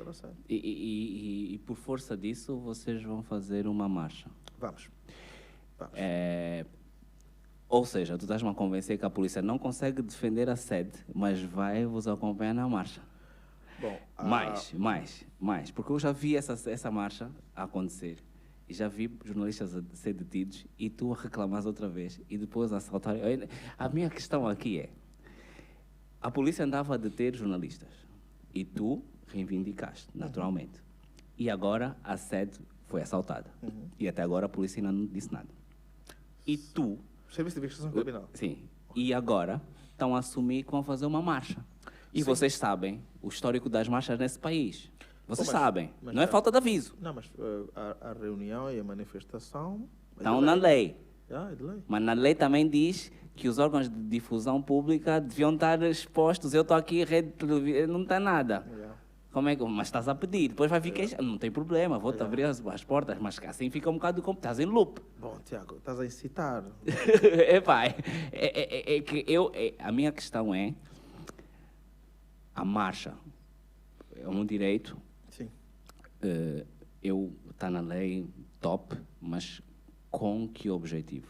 Não sei. E por força disso, vocês vão fazer uma marcha? Vamos. Ou seja, tu estás-me a convencer que a polícia não consegue defender a sede, mas vai vos acompanhar na marcha. Bom, mais. Porque eu já vi essa marcha acontecer. E já vi jornalistas a ser detidos e tu a reclamas outra vez e depois a assaltar. A minha questão aqui é, a polícia andava a deter jornalistas e tu reivindicaste, naturalmente. E agora a sede foi assaltada. E até agora a polícia ainda não disse nada. E tu... Serviço de Investigação Criminal. Sim. E agora estão a assumir que vão fazer uma marcha. E vocês sabem o histórico das marchas nesse país. Vocês sabem. Não é falta de aviso. Não, mas a reunião e a manifestação... Estão na lei. É de lei. Mas na lei também diz que os órgãos de difusão pública deviam estar expostos. Eu estou aqui, rede de televisão, não está nada. Como é que... Mas estás a pedir, depois vai vir queixa. Não tem problema, vou-te abrir as portas, mas assim fica um bocado de... Estás em loop. Bom, Tiago, estás a incitar. A minha questão é, a marcha é um direito. Sim. Está na lei top, mas com que objetivo?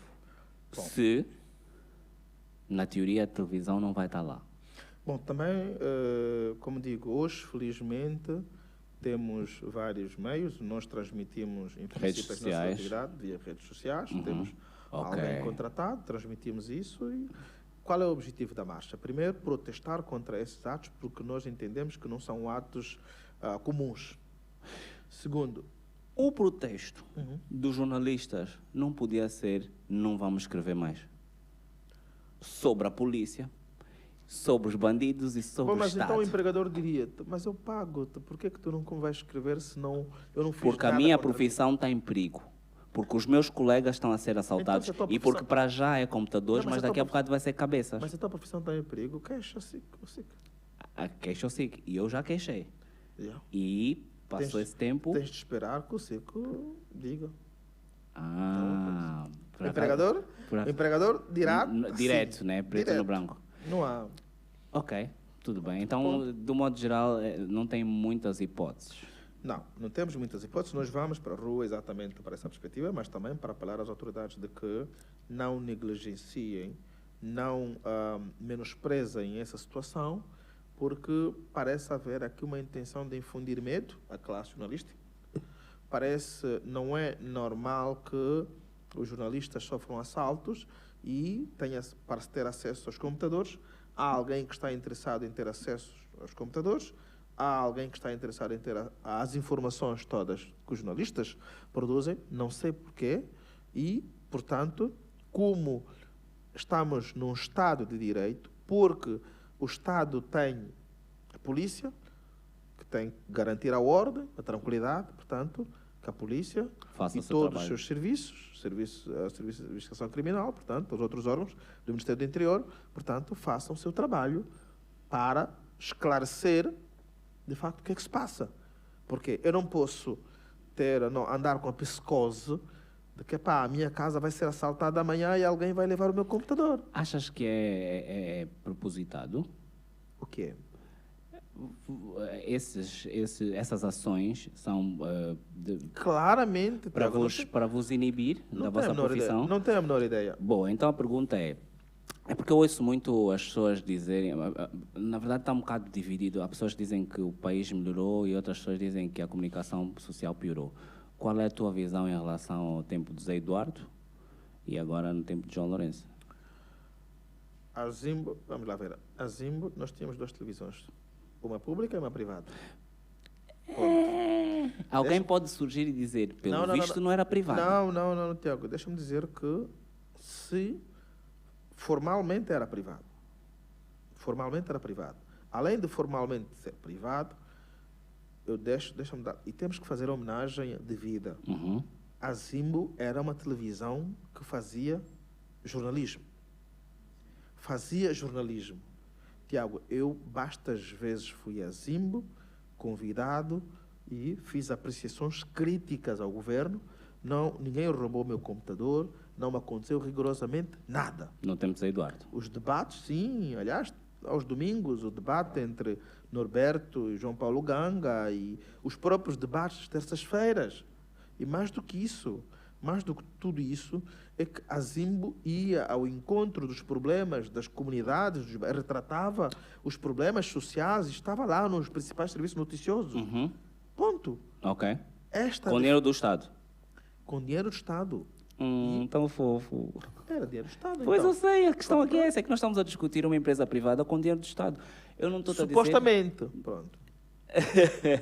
Bom. Se, na teoria, a televisão não vai estar lá. Bom, também, como digo, hoje, felizmente, temos vários meios. Nós transmitimos, em princípio, a nossa atividade via redes sociais. Temos alguém contratado, transmitimos isso. E qual é o objetivo da marcha? Primeiro, protestar contra esses atos, porque nós entendemos que não são atos comuns. Segundo, o protesto dos jornalistas não podia ser não vamos escrever mais sobre a polícia, sobre os bandidos e sobre o Estado. Mas então o empregador diria, mas eu pago-te, por que tu não vais escrever se não eu não fiz porque nada? A minha profissão está em perigo. Porque os meus colegas estão a ser assaltados. Então, e porque para já é computadores, mas daqui a bocado vai ser cabeças. Mas a tua profissão está em perigo, queixa-se. Queixa-se. E eu já queixei. E passou esse tempo... Tens de esperar que o SIC diga. O empregador dirá... Direto, sim, né? Preto no branco. Não há... Ok, tudo bem. Então, do modo geral, não tem muitas hipóteses. Não temos muitas hipóteses. Nós vamos para a rua exatamente para essa perspectiva, mas também para apelar às autoridades de que não negligenciem, não menosprezem essa situação, porque parece haver aqui uma intenção de infundir medo à classe jornalística. Não é normal que os jornalistas sofram assaltos e para se ter acesso aos computadores, há alguém que está interessado em ter acesso aos computadores, há alguém que está interessado em ter as informações todas que os jornalistas produzem, não sei porquê, e, portanto, como estamos num Estado de Direito, porque o Estado tem a polícia, que tem que garantir a ordem, a tranquilidade, portanto, que a polícia faça e todos os seus serviços, Serviço de Investigação Criminal, portanto, os outros órgãos do Ministério do Interior, portanto, façam o seu trabalho para esclarecer, de facto, o que é que se passa. Porque eu não posso andar com a psicose de que a minha casa vai ser assaltada amanhã e alguém vai levar o meu computador. Achas que é propositado? O quê? Essas ações são claramente para vos inibir da vossa profissão? Não tenho a menor ideia. Bom, então a pergunta é porque eu ouço muito as pessoas dizerem, na verdade está um bocado dividido, há pessoas que dizem que o país melhorou e outras pessoas dizem que a comunicação social piorou. Qual é a tua visão em relação ao tempo de Zé Eduardo e agora no tempo de João Lourenço? A Zimbo, vamos lá ver, a Zimbo nós tínhamos duas televisões, uma pública e uma privada. Alguém pode surgir e dizer, pelo visto não era privado. Não, Tiago. Deixa-me dizer que se formalmente era privado. Formalmente era privado. Além de formalmente ser privado, deixa-me dar. E temos que fazer homenagem devida. A Zimbo era uma televisão que fazia jornalismo. Tiago, eu bastas vezes fui a Zimbo, convidado, e fiz apreciações críticas ao governo. Ninguém roubou meu computador, não me aconteceu rigorosamente nada. No tempo de Eduardo. Os debates, sim, aliás, aos domingos, o debate entre Norberto e João Paulo Ganga e os próprios debates das terças-feiras. E mais do que isso, mais do que tudo isso, é que a Zimbo ia ao encontro dos problemas das comunidades, retratava os problemas sociais e estava lá nos principais serviços noticiosos. Ponto. Ok. Com dinheiro do Estado? Com dinheiro do Estado. Tão fofo. Era dinheiro do Estado, Pois então. eu sei, a questão aqui é essa, é que nós estamos a discutir uma empresa privada com dinheiro do Estado. Eu não estou a dizer... Supostamente. Pronto.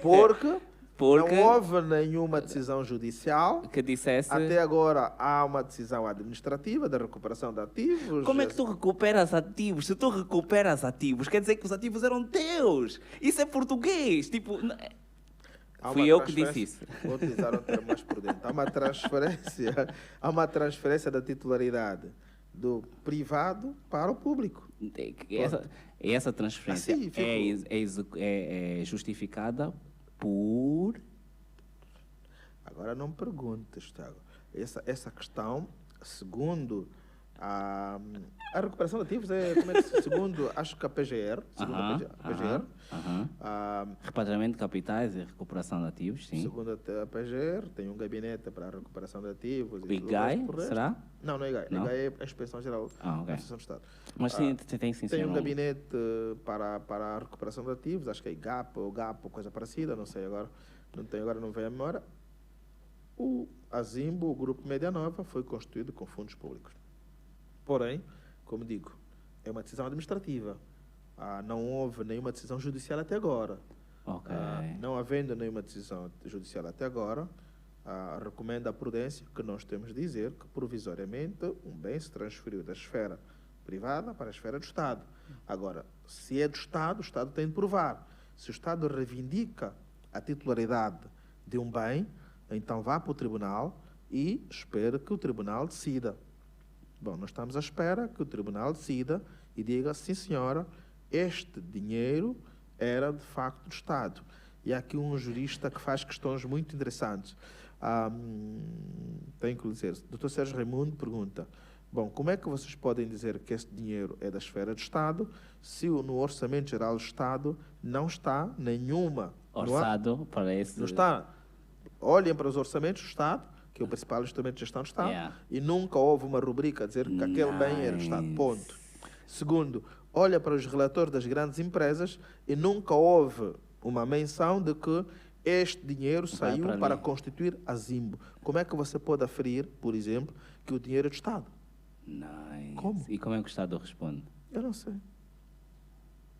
Porque não houve nenhuma decisão judicial que dissesse... Até agora há uma decisão administrativa da recuperação de ativos. Como é que tu recuperas ativos? Se tu recuperas ativos, quer dizer que os ativos eram teus. Isso é português. Tipo... Fui eu que disse isso. Vou utilizar um termo mais prudente. Há uma transferência da titularidade do privado para o público. Essa transferência é justificada por... Agora não me perguntes, Thiago. Essa questão, segundo a recuperação de ativos, segundo, acho que a PGR, repatriamento de capitais e recuperação de ativos, sim. Segundo a PGR, tem um gabinete para a recuperação de ativos. O IGAI, será? Não é IGAI. O IGAI é a Inspeção Geral da Instituição do Estado. Mas tem um gabinete para a recuperação de ativos, acho que é IGAP ou GAP ou coisa parecida, não sei agora, não vem a memória. A Zimbo, o Grupo Medianova, foi constituído com fundos públicos. Porém, como digo, é uma decisão administrativa. Não houve nenhuma decisão judicial até agora. Não havendo nenhuma decisão judicial até agora, recomenda a prudência que nós temos de dizer que, provisoriamente, um bem se transferiu da esfera privada para a esfera do Estado. Agora, se é do Estado, o Estado tem de provar. Se o Estado reivindica a titularidade de um bem, então vá para o tribunal e espere que o tribunal decida. Bom, nós estamos à espera que o tribunal decida e diga, sim senhora, este dinheiro era de facto do Estado. E há aqui um jurista que faz questões muito interessantes. Tenho que lhe dizer, o Dr. Sérgio Raimundo pergunta, bom, como é que vocês podem dizer que este dinheiro é da esfera do Estado se no Orçamento Geral do Estado não está nenhuma... Orçado para esse... Não está. Olhem para os orçamentos do Estado, que é o principal instrumento de gestão do Estado, e nunca houve uma rubrica a dizer que aquele bem era do Estado. Ponto. Segundo, olha para os relatores das grandes empresas e nunca houve uma menção de que este dinheiro saiu para constituir a Zimbo. Como é que você pode aferir, por exemplo, que o dinheiro é do Estado? Como? E como é que o Estado responde? Eu não sei.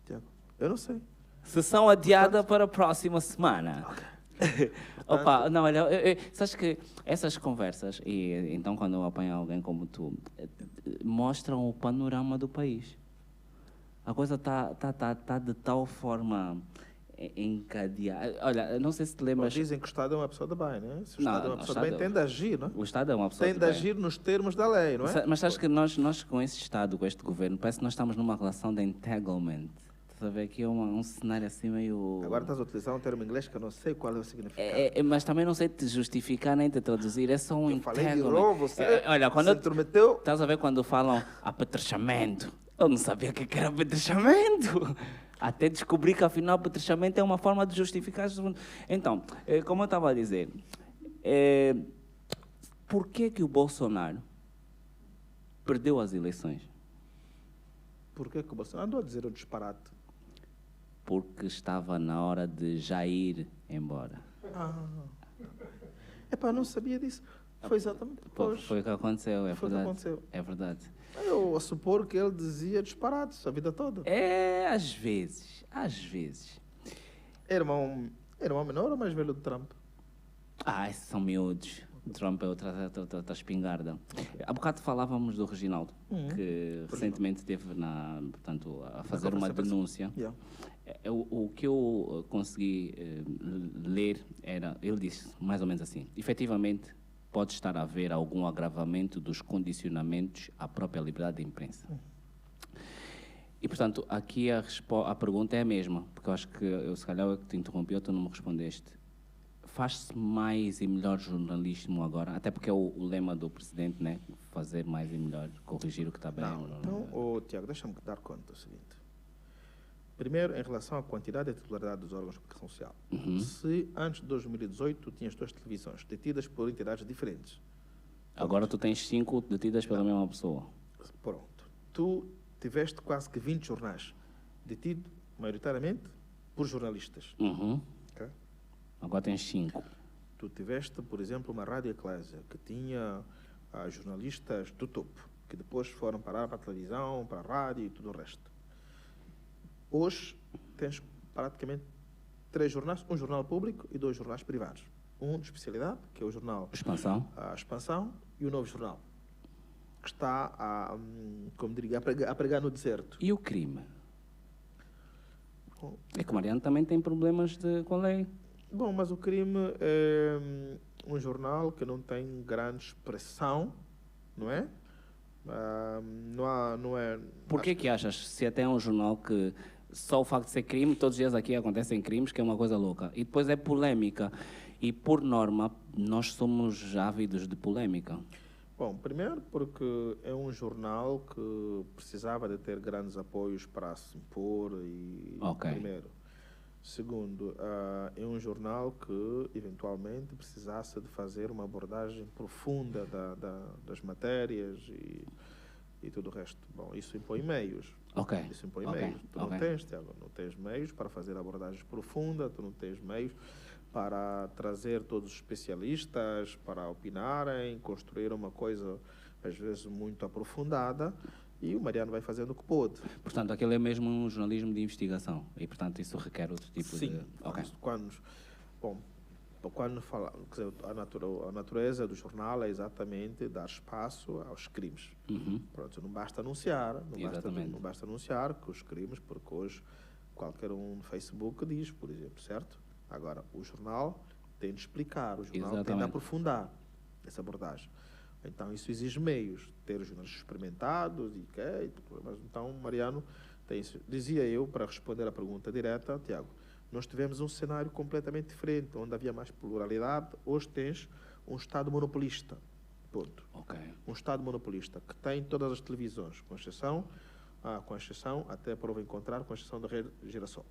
Tiago, eu não sei. Sessão adiada para a próxima semana. Opa, não, olha, sabes que essas conversas, e então quando eu apanho alguém como tu, mostram o panorama do país. A coisa tá de tal forma encadeada. Olha, não sei se te lembras... Dizem que o Estado é uma pessoa de bem, não é? Se o Estado é uma pessoa de bem, tem de agir, não é? O Estado é uma pessoa tem de agir nos termos da lei, não é? Mas sabes que nós com esse Estado, com este governo, parece que nós estamos numa relação de entanglement. Estás a ver? Aqui é um cenário assim meio... Agora estás a utilizar um termo em inglês que eu não sei qual é o significado. Mas também não sei te justificar nem te traduzir, é só um entanglement. Falei de novo, você olha, quando se intrometeu. Estás a ver quando falam apetrechamento? Eu não sabia o que era apetrechamento. Até descobri que afinal apetrechamento é uma forma de justificar... Então, como eu estava a dizer, por que o Bolsonaro perdeu as eleições? Por que o Bolsonaro andou a dizer um disparate? Porque estava na hora de já ir embora. Epá, não sabia disso. Foi exatamente depois. Foi o que aconteceu, é foi verdade. Que aconteceu. É verdade. Eu a supor que ele dizia disparates a vida toda. Às vezes. Irmão, Era o homem menor ou mais velho do Trump? Esses são miúdos. O Trump é outra espingarda. Há bocado falávamos do Reginaldo, que recentemente esteve a fazer uma denúncia. Yeah. O que eu consegui ler era, ele disse mais ou menos assim: efetivamente pode estar a haver algum agravamento dos condicionamentos à própria liberdade de imprensa. E, portanto, aqui a pergunta é a mesma, porque eu acho que, se calhar eu que te interrompi, tu não me respondeste. Faz-se mais e melhor jornalismo agora? Até porque é o lema do presidente, né? Fazer mais e melhor, corrigir o que está bem. Então, Tiago, deixa-me dar conta do seguinte. Primeiro, em relação à quantidade e titularidade dos órgãos de comunicação social. Se antes de 2018 tu tinhas 2 televisões detidas por entidades diferentes. Agora tu tens 5 detidas pela mesma pessoa. Pronto. Tu tiveste quase que 20 jornais detidos, maioritariamente, por jornalistas. Okay? Agora tens 5. Tu tiveste, por exemplo, uma Rádio Eclésia, que tinha jornalistas do topo, que depois foram parar para a televisão, para a rádio e tudo o resto. Hoje tens praticamente 3 jornais, um jornal público e 2 jornais privados. Um de especialidade, que é o jornal a Expansão, e o Novo Jornal, que está a pregar no deserto. E o crime? É que o Mariano também tem problemas com a lei. Bom, mas o crime é um jornal que não tem grande expressão, não é? Não é. Por que achas, se até é um jornal que só o facto de ser crime, todos os dias aqui acontecem crimes, que é uma coisa louca, e depois é polémica, e por norma nós somos ávidos de polémica? Bom, primeiro porque é um jornal que precisava de ter grandes apoios para se impor, primeiro. Segundo, é um jornal que eventualmente precisasse de fazer uma abordagem profunda das matérias e tudo o resto. Bom, isso impõe meios. Isso impõe meios. Tu não tens, Tiago, não tens meios para fazer abordagens profundas, tu não tens meios para trazer todos os especialistas para opinarem, construir uma coisa, às vezes, muito aprofundada. E o Mariano vai fazendo o que pôde. Portanto, aquele é mesmo um jornalismo de investigação. E, portanto, isso requer outro tipo de... Sim. Quando fala, quer dizer, a natureza do jornal é exatamente dar espaço aos crimes. Pronto, não basta anunciar. Não basta anunciar que os crimes, porque hoje qualquer um no Facebook diz, por exemplo, certo? Agora, o jornal tem de explicar, o jornal tem de aprofundar essa abordagem. Então, isso exige meios, ter os jornalistas experimentados mas então, Mariano, tem isso. Dizia eu, para responder à pergunta direta, Tiago, nós tivemos um cenário completamente diferente, onde havia mais pluralidade. Hoje tens um Estado monopolista, ponto. Um Estado monopolista, que tem todas as televisões, com exceção, até prova em contrário, com exceção da rede Girassol.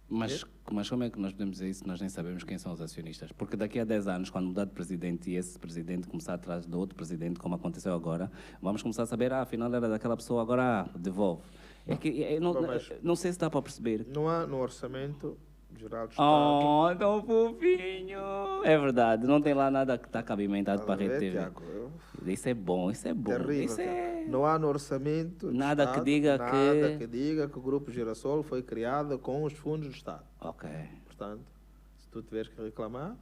Mas como é que nós podemos dizer isso? Nós nem sabemos quem são os acionistas. Porque daqui a 10 anos, quando mudar de presidente e esse presidente começar atrás do outro presidente, como aconteceu agora, vamos começar a saber, afinal era daquela pessoa, agora devolve. Não sei se dá para perceber. Não há no orçamento geral do Estado. Tão fofinho! É verdade, não tem lá nada que está cabimentado para a Rede TV. Tiago, isso é bom. Terrível, não há no orçamento nada Estado, que diga que diga que o Grupo Girassol foi criado com os fundos do Estado. Portanto, se tu tiveres que reclamar,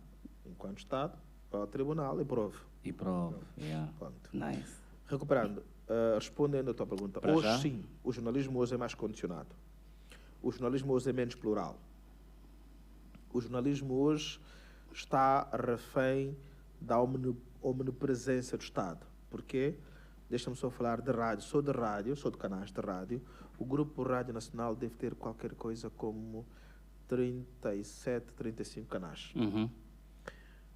enquanto Estado, vai ao tribunal e prove. Nice. Recuperando, respondendo à tua pergunta, sim, o jornalismo hoje é mais condicionado. O jornalismo hoje é menos plural. O jornalismo hoje está refém da omnipresença do Estado. Porquê? Deixa-me só falar de rádio. Sou de canais de rádio. O Grupo Rádio Nacional deve ter qualquer coisa como 37, 35 canais.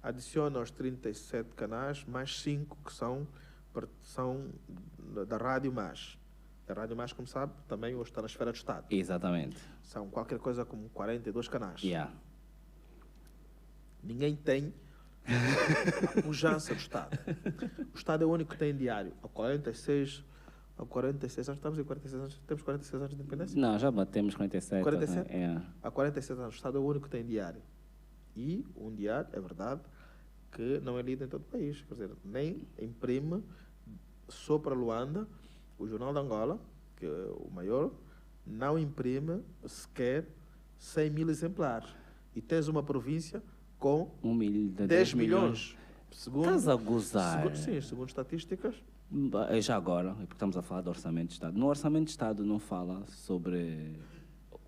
Adiciona aos 37 canais mais 5 que são da Rádio Mais. A Rádio Mais, como sabe, também hoje está na esfera do Estado. Exatamente. São qualquer coisa como 42 canais. Ninguém tem pujança do Estado. O Estado é o único que tem diário. Há 46 anos, estamos em 46 anos, temos 46 anos de independência? Não, já batemos 47. 47? Há 46 anos, o Estado é o único que tem diário. E um diário, é verdade, que não é lido em todo o país. Quer dizer, nem imprime, só para Luanda, o Jornal de Angola, que é o maior, não imprime sequer 100 mil exemplares. E tens uma província com 10 milhões. Segundo, Estás a gozar? Segundo estatísticas. Já agora, porque estamos a falar do Orçamento de Estado. No Orçamento de Estado não fala sobre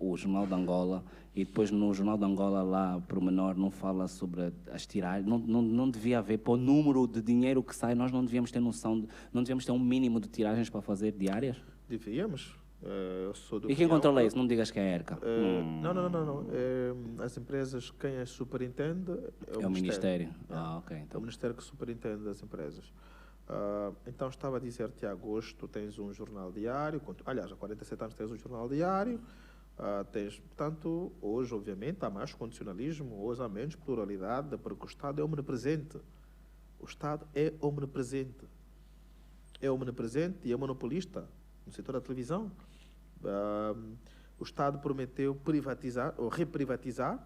o Jornal de Angola e depois no Jornal de Angola lá, por menor, não fala sobre as tiragens. Não devia haver, para o número de dinheiro que sai, nós não devíamos ter noção, não devíamos ter um mínimo de tiragens para fazer diárias? Devíamos. Eu sou do E quem controla isso? Não digas que é a ERCA. Não. As empresas, quem as superintende É o Ministério. Ok. É Então. o Ministério que superintende as empresas. Então, estava a dizer-te, em agosto tens um jornal diário, aliás, há 47 anos tens um jornal diário, portanto, hoje, obviamente, há mais condicionalismo, hoje há menos pluralidade, porque o Estado é omnipresente. O Estado é omnipresente. É omnipresente e é monopolista no setor da televisão. O Estado prometeu privatizar ou reprivatizar,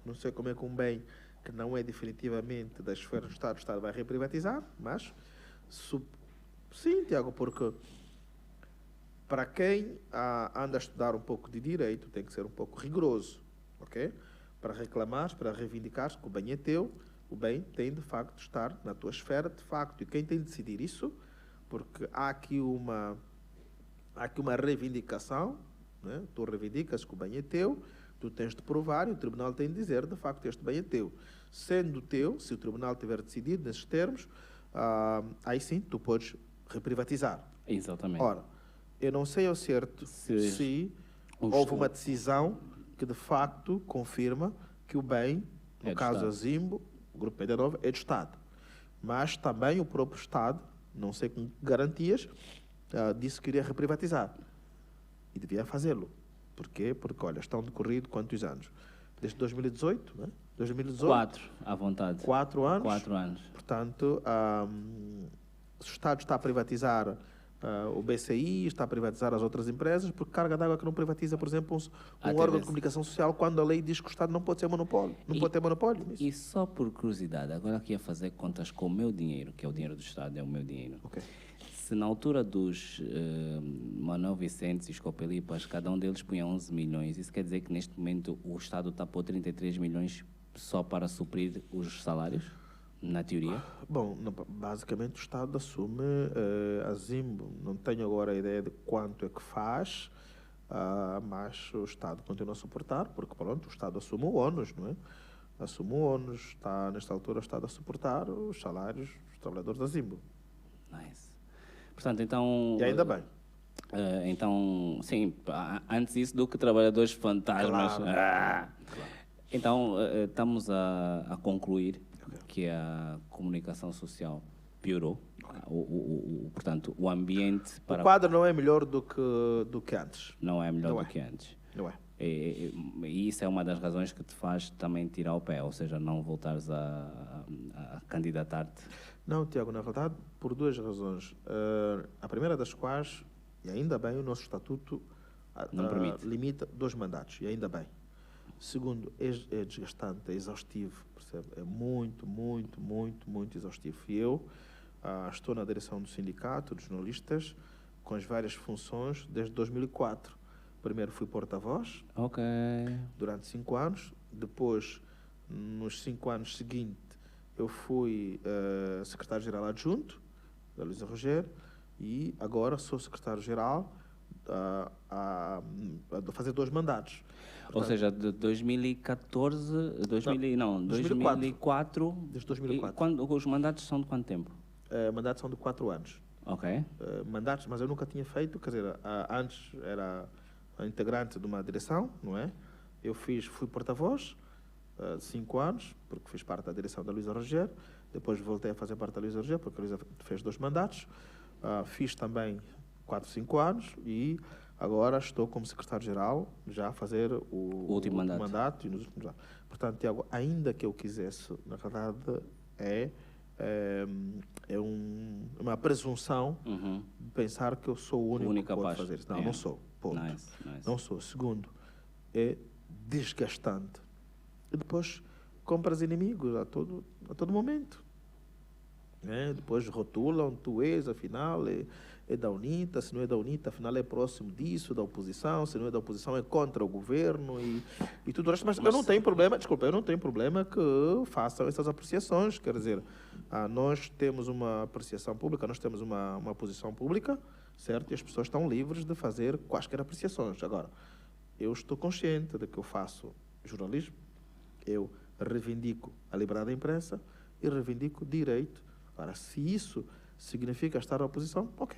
não sei como é que um bem que não é definitivamente da esfera do Estado, o Estado vai reprivatizar, mas sim, Tiago, porque para quem anda a estudar um pouco de direito tem que ser um pouco rigoroso, ok? Para reclamar, para reivindicar que o bem é teu, o bem tem de facto de estar na tua esfera de facto. E quem tem de decidir isso, porque há aqui uma reivindicação, né? Tu reivindicas que o bem é teu, tu tens de provar e o tribunal tem de dizer, de facto, este bem é teu. Sendo teu, se o tribunal tiver decidido nesses termos, aí sim, tu podes reprivatizar. Exatamente. Ora, eu não sei ao certo se houve uma decisão que, de facto, confirma que o bem, no caso a Zimbo, o Grupo Pedra Nova, é do Estado. Mas também o próprio Estado, não sei com garantias, disse que iria reprivatizar. E devia fazê-lo. Porquê? Porque, olha, estão decorridos quantos anos? Desde 2018, né? 2018. 4, à vontade. 4 anos. 4 anos. Portanto, se o Estado está a privatizar o BCI, está a privatizar as outras empresas, porque carga d'água que não privatiza, por exemplo, um órgão de comunicação social, quando a lei diz que o Estado não pode ser monopólio. Pode ter monopólio nisso. E só por curiosidade, agora aqui a fazer contas com o meu dinheiro, que é o dinheiro do Estado, é o meu dinheiro. Okay. Se na altura dos Manuel Vicentes e Escopelipas, cada um deles punha 11 milhões, isso quer dizer que neste momento o Estado está por 33 milhões só para suprir os salários, na teoria? Bom, basicamente o Estado assume a Zimbo. Não tenho agora a ideia de quanto é que faz, mas o Estado continua a suportar, porque pronto, o Estado assume o ônus, não é? Assume o ônus, está nesta altura o Estado a suportar os salários dos trabalhadores da Zimbo. Nice. Portanto, então... E ainda bem. Então, sim, antes isso do que trabalhadores fantasmas. Claro. Claro. Então, estamos a concluir que a comunicação social piorou. Portanto, o ambiente para... O quadro não é melhor do que antes. Não é melhor do que antes. Não é. E isso é uma das razões que te faz também tirar o pé, ou seja, não voltares a candidatar-te. Não, Tiago, na verdade, por duas razões. A primeira das quais, e ainda bem, o nosso estatuto não permite. Limita 2 mandatos, e ainda bem. Segundo, é desgastante, é exaustivo, percebe? É muito exaustivo. E eu estou na direção do sindicato, dos jornalistas, com as várias funções desde 2004. Primeiro fui porta-voz, durante 5 anos. Depois, nos 5 anos seguintes, eu fui secretário-geral adjunto da Luísa Rogério e agora sou secretário-geral a fazer 2 mandatos. Portanto, ou seja, de 2014, 2004. Desde 2004. E os mandatos são de quanto tempo? Mandatos são de 4 anos. Ok. Mandatos, mas eu nunca tinha feito, quer dizer, antes era integrante de uma direção, não é? Eu fui porta-voz, 5 anos, porque fiz parte da direção da Luísa Rogério. Depois voltei a fazer parte da Luísa Rogério, porque a Luísa fez 2 mandatos. Fiz também 4, 5 anos e agora estou como secretário-geral já a fazer o último mandato e nos últimos anos. Portanto, Tiago, ainda que eu quisesse, na verdade, uma presunção de pensar que eu sou o único que pode fazer isso. Não, não sou. Ponto. Nice. Não sou. Segundo, é desgastante. E depois compras inimigos a todo momento. Depois rotulam, tu és, afinal, é da UNITA, se não é da UNITA, afinal é próximo disso, da oposição, se não é da oposição é contra o governo e tudo o resto. Mas eu não tenho problema, desculpa, eu não tenho problema que façam essas apreciações, quer dizer, nós temos uma apreciação pública, nós temos uma posição pública, certo? E as pessoas estão livres de fazer quaisquer apreciações. Agora, eu estou consciente de que eu faço jornalismo, eu reivindico a liberdade da imprensa e reivindico direito. Agora, se isso significa estar na oposição, ok.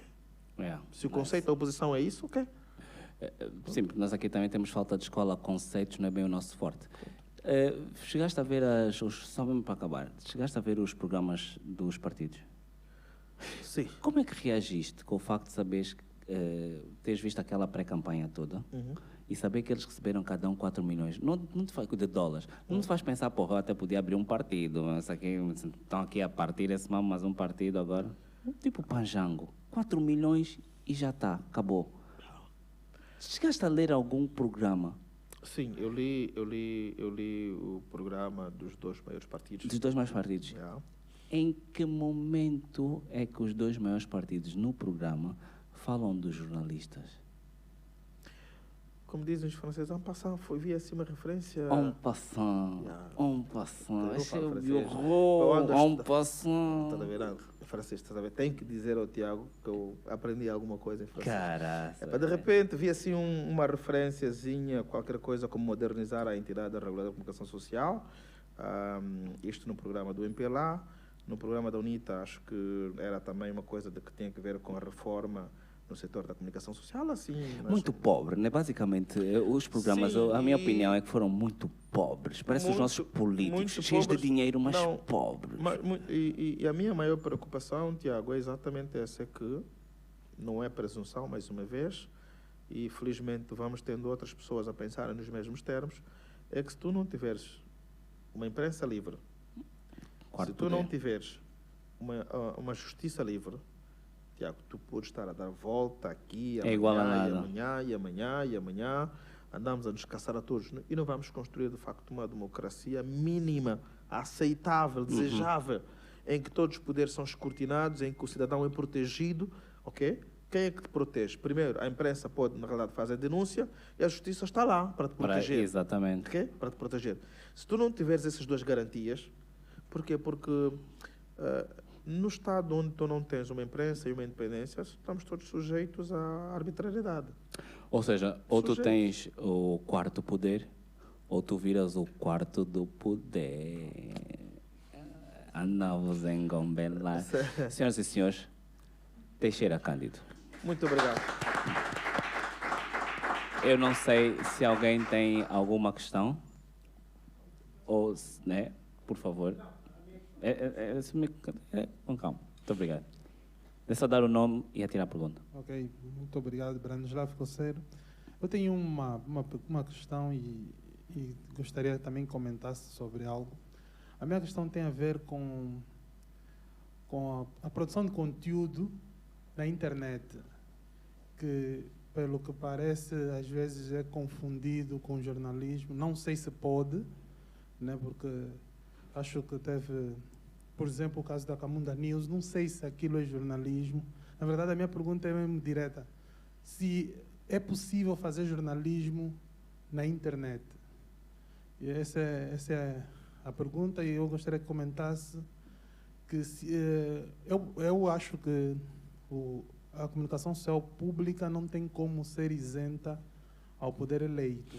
Se o conceito da oposição é isso, ok. Sim, porque nós aqui também temos falta de escola, conceitos não é bem o nosso forte. Chegaste a ver só mesmo para acabar, chegaste a ver os programas dos partidos? Sim. Como é que reagiste com o facto de saberes, teres visto aquela pré-campanha toda e saber que eles receberam cada um 4 milhões, não te faz, de dólares, não te faz pensar, porra, eu até podia abrir um partido, mas aqui, estão aqui a partir esse mesmo, mais um partido agora, tipo Panjango, 4 milhões e já está, acabou. Chegaste a ler algum programa? Sim, eu li o programa dos 2 maiores partidos. Dos 2 maiores partidos? Em que momento é que os 2 maiores partidos no programa falam dos jornalistas? Como dizem os franceses, en passant, vi assim uma referência... En passant, en passant. En passant. Estás a ver? Francês, estás a ver? Tenho que dizer ao Tiago que eu aprendi alguma coisa em francês. Caraca. De repente, vi assim uma referenciazinha, qualquer coisa como modernizar a entidade reguladora da comunicação social. Isto no programa do MPLA. No programa da UNITA, acho que era também uma coisa que tinha que ver com a reforma no setor da comunicação social, assim... Muito pobre, né? Basicamente, os programas, sim, a minha opinião é que foram muito pobres. Parece os nossos políticos, cheios de dinheiro, mas não, pobres. E a minha maior preocupação, Tiago, é exatamente essa, que não é presunção, mais uma vez, e felizmente vamos tendo outras pessoas a pensar nos mesmos termos, é que se tu não tiveres uma imprensa livre, se tu não tiveres uma justiça livre, Tiago, tu podes estar a dar volta aqui, amanhã, igual a nada. e amanhã, andamos a nos caçar a todos e não vamos construir, de facto, uma democracia mínima, aceitável, desejável, em que todos os poderes são escrutinados, em que o cidadão é protegido, ok? Quem é que te protege? Primeiro, a imprensa pode, na realidade, fazer denúncia e a justiça está lá para te proteger. Exatamente. Okay? Para te proteger. Se tu não tiveres essas 2 garantias, porquê? Porque... no estado onde tu não tens uma imprensa e uma independência, estamos todos sujeitos à arbitrariedade. Ou seja, ou tu tens o quarto poder, ou tu viras o quarto do poder. Andamos em Gombela. Senhoras e senhores, Teixeira Cândido. Muito obrigado. Eu não sei se alguém tem alguma questão. Ou, né, por favor. Com calma. Muito obrigado. É só dar o nome e atirar a pergunta. Ok, muito obrigado, Branislav Coceiro. Eu tenho uma questão e gostaria também que comentasse sobre algo. A minha questão tem a ver com a produção de conteúdo na internet, que, pelo que parece, às vezes é confundido com jornalismo. Não sei se pode, né, porque acho que teve, por exemplo, o caso da Camunda News, não sei se aquilo é jornalismo. Na verdade, a minha pergunta é mesmo direta. Se é possível fazer jornalismo na internet? E essa é a pergunta, e eu gostaria que comentasse que eu acho que a comunicação social pública não tem como ser isenta ao poder eleito.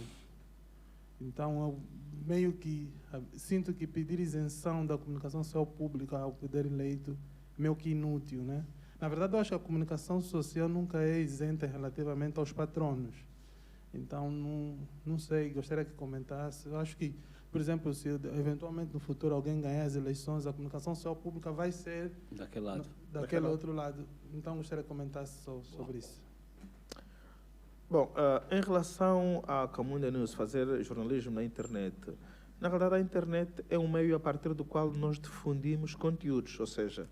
Então, eu meio que sinto que pedir isenção da comunicação social pública ao poder eleito é meio que inútil, né? Na verdade, eu acho que a comunicação social nunca é isenta relativamente aos patronos. Então, não sei, gostaria que comentasse. Eu acho que, por exemplo, se eventualmente no futuro alguém ganhar as eleições, a comunicação social pública vai ser daquele lado. Daquele outro lado. Então, gostaria que comentasse sobre isso. Bom, em relação à Camunda News, fazer jornalismo na internet, na verdade a internet é um meio a partir do qual nós difundimos conteúdos, ou seja,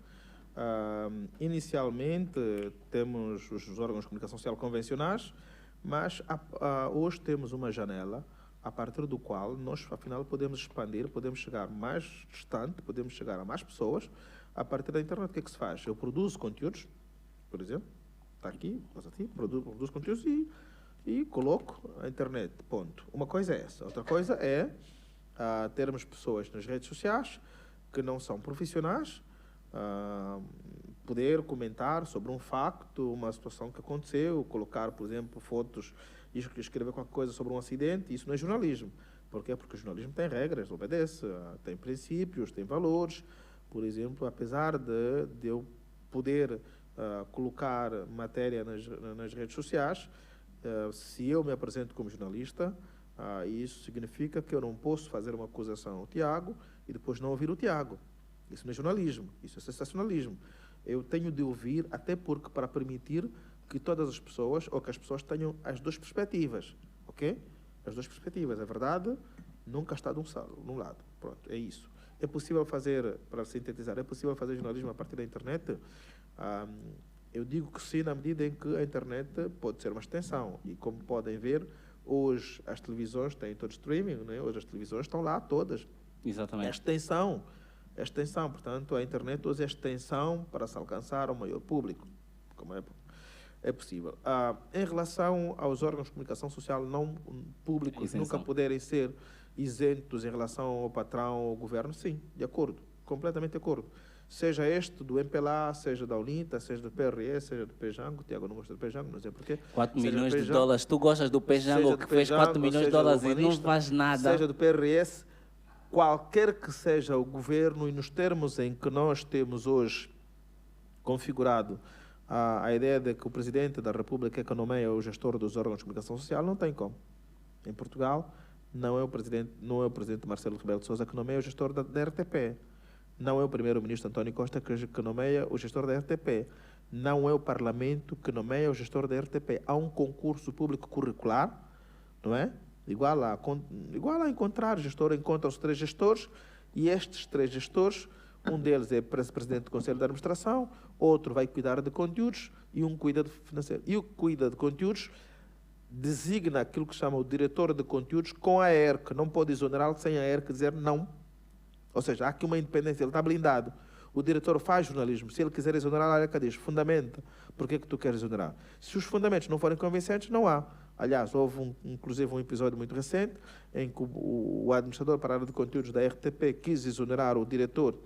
inicialmente temos os órgãos de comunicação social convencionais, mas hoje temos uma janela a partir do qual nós, afinal, podemos expandir, podemos chegar mais distante, podemos chegar a mais pessoas a partir da internet. O que é que se faz? Eu produzo conteúdos, por exemplo, está aqui, produz conteúdos e coloco na internet, ponto. Uma coisa é essa. Outra coisa é termos pessoas nas redes sociais que não são profissionais, poder comentar sobre um facto, uma situação que aconteceu, colocar, por exemplo, fotos e escrever qualquer coisa sobre um acidente. Isso não é jornalismo. Por quê? Porque o jornalismo tem regras, obedece, tem princípios, tem valores. Por exemplo, apesar de eu poder colocar matéria nas redes sociais, se eu me apresento como jornalista, isso significa que eu não posso fazer uma acusação ao Tiago e depois não ouvir o Tiago. Isso não é jornalismo, isso é sensacionalismo. Eu tenho de ouvir, até porque para permitir que todas as pessoas, ou que as pessoas tenham as duas perspectivas, ok? As duas perspectivas. A verdade nunca está de um lado. Pronto, é isso. É possível fazer, para sintetizar, é possível fazer jornalismo a partir da internet? Eu digo que sim, na medida em que a internet pode ser uma extensão. E como podem ver, hoje as televisões têm todo streaming, né? Hoje as televisões estão lá todas. Exatamente. É extensão, portanto, a internet hoje é extensão para se alcançar o maior público, como é possível. Em relação aos órgãos de comunicação social não públicos nunca poderem ser isentos em relação ao patrão ou ao governo, sim, de acordo, completamente de acordo. Seja este do MPLA, seja da UNITA, seja do PRS, seja do Pejango. Tiago não gosta do Pejango, não sei porquê. 4 milhões de dólares. Tu gostas do Pejango, que fez 4 milhões de dólares e não faz nada. Seja do PRS, qualquer que seja o governo e nos termos em que nós temos hoje configurado a ideia de que o Presidente da República é que nomeia o gestor dos órgãos de comunicação social, não tem como. Em Portugal, não é o Presidente Marcelo Rebelo de Sousa que nomeia o gestor da RTP. Não é o Primeiro-Ministro António Costa que nomeia o gestor da RTP. Não é o Parlamento que nomeia o gestor da RTP. Há um concurso público curricular, não é? Igual a encontrar gestor, encontram-se 3 gestores e estes 3 gestores, um deles é presidente do Conselho de Administração, outro vai cuidar de conteúdos e um cuida de financeiro. E o que cuida de conteúdos designa aquilo que chama o diretor de conteúdos com a ERC. Não pode exonerá-lo sem a ERC dizer não. Ou seja, há aqui uma independência, ele está blindado. O diretor faz jornalismo. Se ele quiser exonerar, a ERC diz, fundamenta. Por que tu queres exonerar? Se os fundamentos não forem convincentes, não há. Aliás, houve inclusive um episódio muito recente em que o administrador para a área de conteúdos da RTP quis exonerar o diretor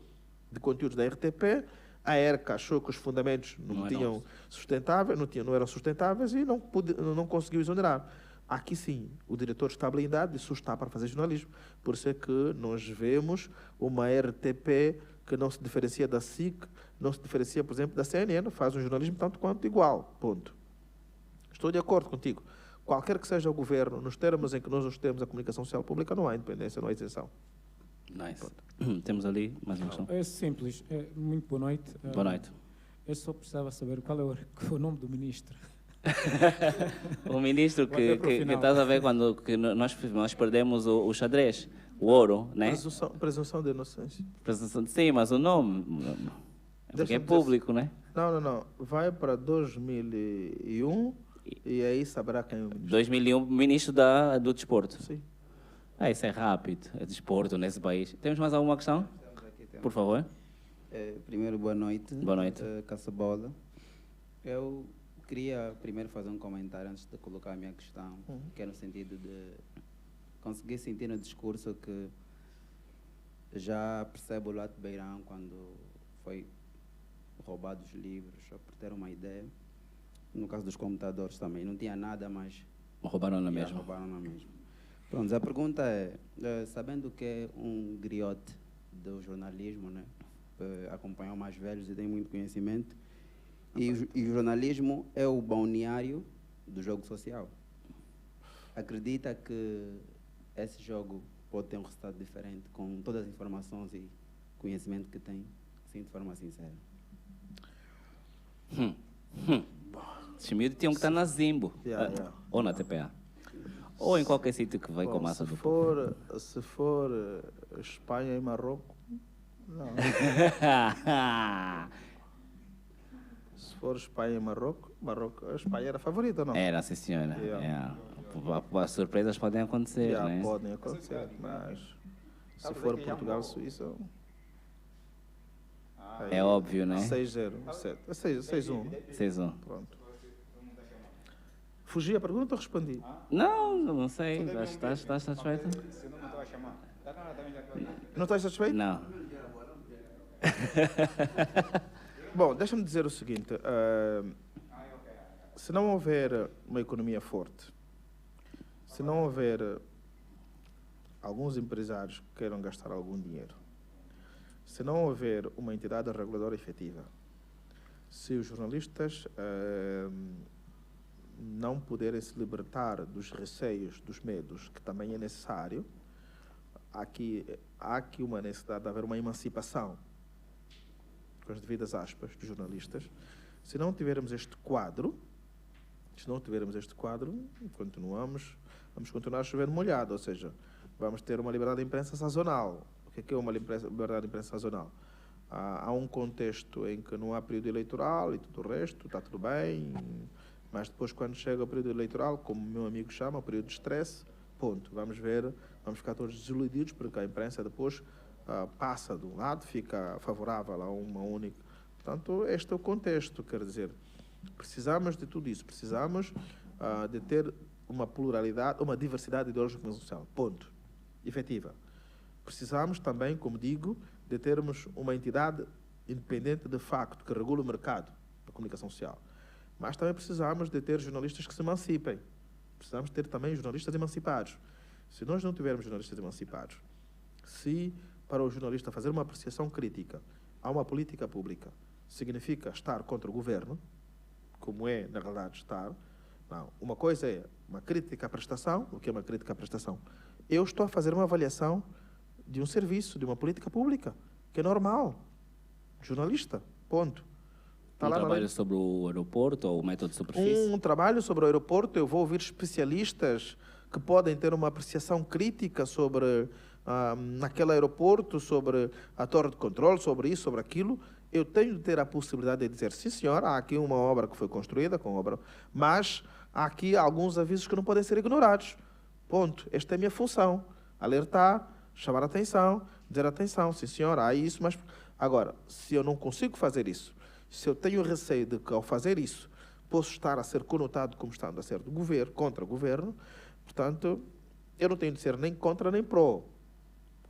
de conteúdos da RTP. A ERC achou que os fundamentos não eram sustentáveis e não conseguiu exonerar. Aqui sim, o diretor está blindado e isso está para fazer jornalismo. Por isso é que nós vemos uma RTP que não se diferencia da SIC, não se diferencia, por exemplo, da CNN, faz um jornalismo tanto quanto igual. Ponto. Estou de acordo contigo. Qualquer que seja o governo, nos termos em que nós nos temos a comunicação social pública, não há independência, não há isenção. Nice. Temos ali mais uma questão. É simples. Muito boa noite. Boa noite. Eu só precisava saber qual é o nome do ministro. O ministro que estás a ver quando que nós perdemos o xadrez, o ouro, né? Presunção de inocência. Sim, mas o nome porque é público, né? Não. Vai para 2001 e aí saberá quem é o ministro. 2001, ministro do desporto. Sim. Isso é rápido, é desporto nesse país. Temos mais alguma questão? Por favor. Primeiro, boa noite. Boa noite. Caçabola. Eu queria primeiro fazer um comentário antes de colocar a minha questão, que é no sentido de conseguir sentir no discurso que já percebo o lado de Beirão quando foi roubado os livros, só por ter uma ideia. No caso dos computadores também, não tinha nada, mas roubaram na mesma. Pronto, a pergunta é, sabendo que é um griote do jornalismo, né, acompanham mais velhos e tem muito conhecimento, e o jornalismo é o balneário do jogo social. Acredita que esse jogo pode ter um resultado diferente com todas as informações e conhecimento que tem, assim, de forma sincera? Os miúdos tinham que estar na Zimbo, ou na TPA, ou em qualquer sítio que vai com massa do povo. Se for Espanha e Marrocos, não. Se for Espanha e Marrocos, a Espanha era a favorita, não? Era, sim, senhora. As surpresas podem acontecer, né? Podem acontecer, mas se for Portugal, Suíça... É óbvio, né? 6-0, 6-1. 6-1. Pronto. Fugi a pergunta ou respondi? Não sei. Estás satisfeito? Não estás satisfeito? Não. Bom, deixa-me dizer o seguinte. Se não houver uma economia forte, se não houver alguns empresários que queiram gastar algum dinheiro, se não houver uma entidade reguladora efetiva, se os jornalistas não puderem se libertar dos receios, dos medos, que também é necessário, há aqui uma necessidade de haver uma emancipação, com as devidas aspas, dos jornalistas. Se não tivermos este quadro, vamos continuar a chover molhado, ou seja, vamos ter uma liberdade de imprensa sazonal. O que é uma liberdade de imprensa sazonal? Há um contexto em que não há período eleitoral e tudo o resto, está tudo bem, mas depois, quando chega o período eleitoral, como o meu amigo chama, o período de estresse, ponto. Vamos ficar todos desiludidos, porque a imprensa depois passa de um lado, fica favorável a uma única. Portanto, este é o contexto, quer dizer, precisamos de tudo isso, precisamos de ter uma pluralidade, uma diversidade ideológica e social, ponto, efetiva. Precisamos também, como digo, de termos uma entidade independente de facto, que regula o mercado da comunicação social. Mas também precisamos de ter jornalistas que se emancipem. Precisamos ter também jornalistas emancipados. Se nós não tivermos jornalistas emancipados, se para o jornalista fazer uma apreciação crítica a uma política pública significa estar contra o governo, como é, na realidade, estar, não. Uma coisa é uma crítica à prestação. O que é uma crítica à prestação? Eu estou a fazer uma avaliação de um serviço, de uma política pública, que é normal. Jornalista, ponto. Tá lá trabalho sobre o aeroporto ou o método de superfície? Um trabalho sobre o aeroporto, eu vou ouvir especialistas que podem ter uma apreciação crítica sobre naquele aeroporto, sobre a torre de controle, sobre isso, sobre aquilo. Eu tenho de ter a possibilidade de dizer, sim senhor, há aqui uma obra que foi construída, mas há aqui alguns avisos que não podem ser ignorados. Ponto. Esta é a minha função. Alertar, chamar a atenção, dizer atenção, sim senhor, há isso, mas... Agora, se eu não consigo fazer isso, se eu tenho receio de que ao fazer isso posso estar a ser conotado como estando a ser do governo, contra o governo, portanto, eu não tenho de ser nem contra nem pró.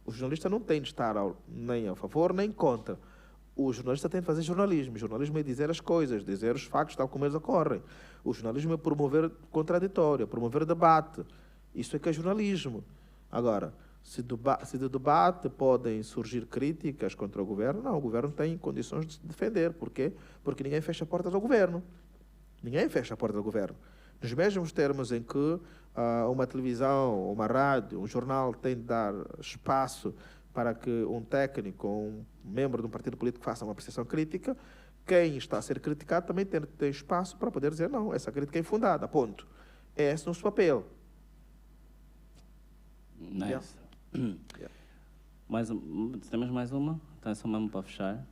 O jornalista não tem de estar nem a favor nem contra. O jornalista tem de fazer jornalismo. O jornalismo é dizer as coisas, dizer os factos tal como eles ocorrem. O jornalismo é promover contraditório, é promover debate. Isso é que é jornalismo. Agora, se do debate podem surgir críticas contra o governo, não, o governo tem condições de se defender. Por quê? Porque ninguém fecha portas ao governo. Ninguém fecha a porta ao governo. Nos mesmos termos em que uma televisão, uma rádio, um jornal tem de dar espaço para que um técnico ou um membro de um partido político faça uma apreciação crítica, quem está a ser criticado também tem de ter espaço para poder dizer não, essa crítica é infundada, ponto. É esse o nosso papel. Nice. Temos mais uma? Então é só mesmo para fechar.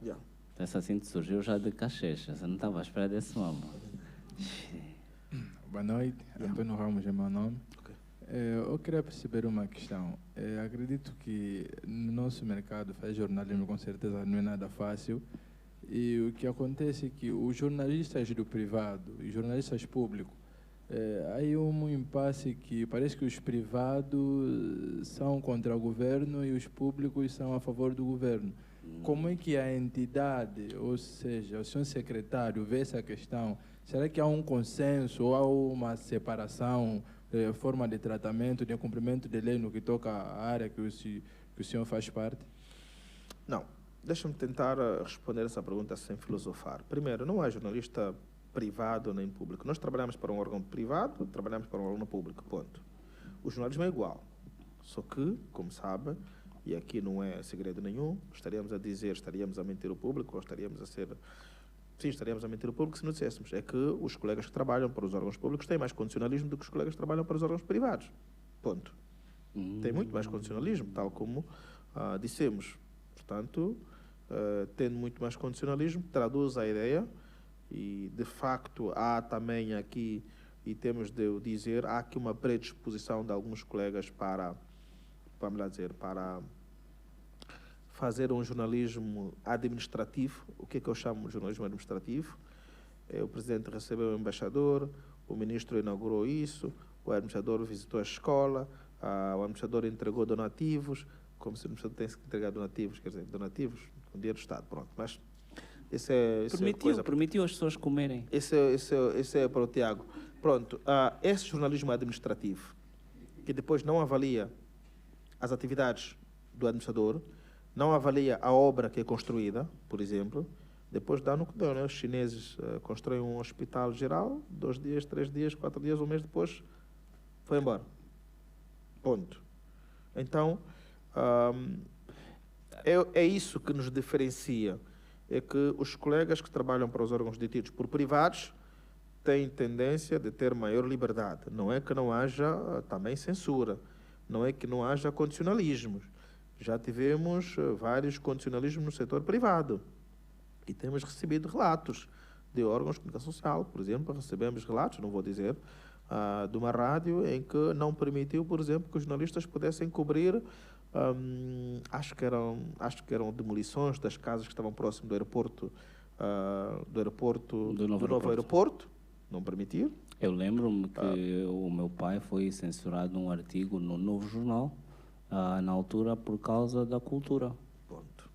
Essa assim surgiu já de Caxexa, você não estava à espera desse nome. Boa noite, Antônio Ramos é meu nome. Eu queria perceber uma questão. Acredito que no nosso mercado fazer jornalismo com certeza não é nada fácil. E o que acontece é que os jornalistas do privado e jornalistas públicos, aí um impasse que parece que os privados são contra o governo e os públicos são a favor do governo. Como é que a entidade, ou seja, o senhor secretário, vê essa questão? Será que há um consenso ou há uma separação, forma de tratamento, de cumprimento de lei no que toca à área que o senhor faz parte? Não. Deixa-me tentar responder essa pergunta sem filosofar. Primeiro, não há jornalista privado nem público. Nós trabalhamos para um órgão privado, trabalhamos para um órgão público, ponto. O jornalismo é igual. Só que, como sabe, e aqui não é segredo nenhum, estaríamos a mentir o público, ou estaríamos a mentir o público se não disséssemos. É que os colegas que trabalham para os órgãos públicos têm mais condicionalismo do que os colegas que trabalham para os órgãos privados. Ponto. Tem muito mais condicionalismo, tal como dissemos. Portanto, tendo muito mais condicionalismo, traduz a ideia e, de facto, há também aqui, e temos de o dizer, há aqui uma predisposição de alguns colegas para, vamos lá dizer, para fazer um jornalismo administrativo. O que é que eu chamo de jornalismo administrativo? O presidente recebeu o embaixador, o ministro inaugurou isso, o administrador visitou a escola, o administrador entregou donativos, como se o administrador tem que entregar donativos, quer dizer, donativos com dinheiro do Estado, pronto. Mas isso é coisa... Permitiu as pessoas comerem. Esse é para o Tiago. Pronto, esse jornalismo administrativo, que depois não avalia as atividades do administrador, não avalia a obra que é construída, por exemplo, depois dá no que deu, né? Os chineses constroem um hospital geral, 2 dias, 3 dias, 4 dias, um mês depois, foi embora. Ponto. Então, é isso que nos diferencia. É que os colegas que trabalham para os órgãos detidos por privados têm tendência de ter maior liberdade. Não é que não haja também censura, não é que não haja condicionalismos. Já tivemos vários condicionalismos no setor privado e temos recebido relatos de órgãos de comunicação social. Por exemplo, recebemos relatos, não vou dizer, de uma rádio em que não permitiu, por exemplo, que os jornalistas pudessem cobrir, acho que eram demolições das casas que estavam próximo do aeroporto, do novo aeroporto. Não permitir. Eu lembro-me que o meu pai foi censurado num artigo no Novo Jornal, na altura, por causa da cultura. Ponto.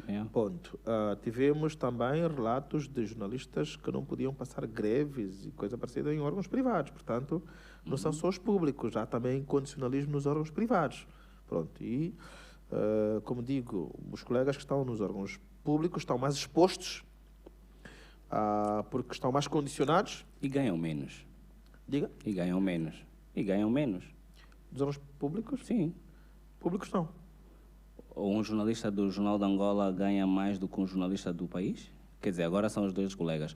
É. Ponto. Tivemos também relatos de jornalistas que não podiam passar greves e coisa parecida em órgãos privados. Portanto, não são só os públicos, há também condicionalismo nos órgãos privados. Pronto. E, como digo, os colegas que estão nos órgãos públicos estão mais expostos, porque estão mais condicionados. E ganham menos. Diga? E ganham menos. E ganham menos. Dos órgãos públicos? Sim. Públicos não. Um jornalista do Jornal de Angola ganha mais do que um jornalista do país? Quer dizer, agora são os dois colegas.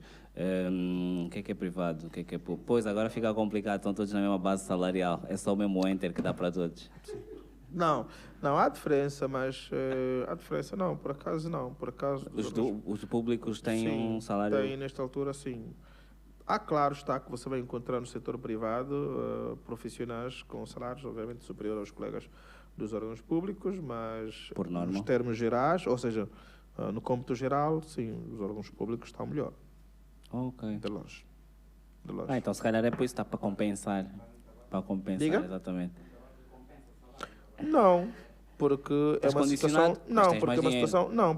O que é privado? O que é público? Pois, agora fica complicado, estão todos na mesma base salarial. É só o mesmo enter que dá para todos. Sim. Não, há diferença, mas há diferença não, por acaso não. Por acaso, os públicos têm um salário... Tem, nesta altura, sim. Claro está que você vai encontrar no setor privado profissionais com salários, obviamente, superior aos colegas dos órgãos públicos, mas por norma, nos termos gerais, ou seja, no cômputo geral, sim, os órgãos públicos estão melhor. Ok. De longe. Então, se calhar é por isso que está para compensar. Para compensar, diga? Exatamente. Não, porque é uma situação...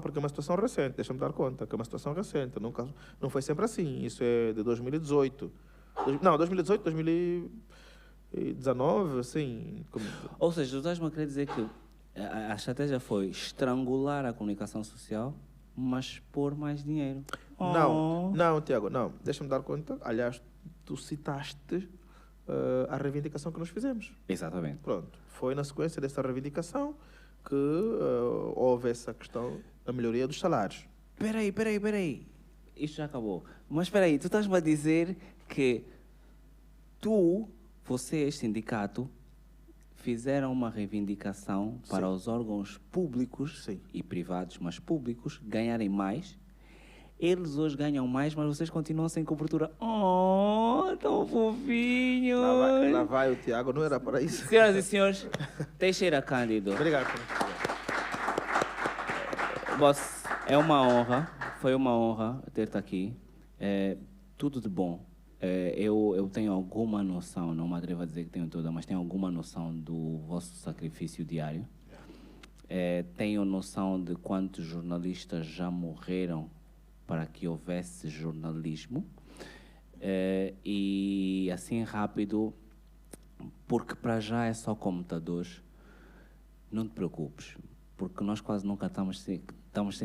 porque é uma situação recente, deixa-me dar conta, que é uma situação recente, não foi sempre assim, isso é de 2018. 2018, 2019, assim... Ou seja, tu estás-me a querer dizer que a estratégia foi estrangular a comunicação social, mas pôr mais dinheiro. Não, Tiago, não. Deixa-me dar conta. Aliás, tu citaste a reivindicação que nós fizemos. Exatamente. Pronto. Foi na sequência dessa reivindicação que houve essa questão da melhoria dos salários. Espera aí. Isto já acabou. Mas espera aí, tu estás-me a dizer que vocês, sindicato, fizeram uma reivindicação para os órgãos públicos e privados, mas públicos, ganharem mais. Eles hoje ganham mais, mas vocês continuam sem cobertura. Oh, tão fofinho! Lá vai o Tiago, não era para isso. Senhoras e senhores, Teixeira Cândido. Obrigado. Boss, é uma honra, foi uma honra ter-te aqui. Tudo de bom. Eu tenho alguma noção, não me atrevo a dizer que tenho toda, mas tenho alguma noção do vosso sacrifício diário. Tenho noção de quantos jornalistas já morreram para que houvesse jornalismo. E assim rápido, porque para já é só computadores, não te preocupes, porque nós quase nunca estamos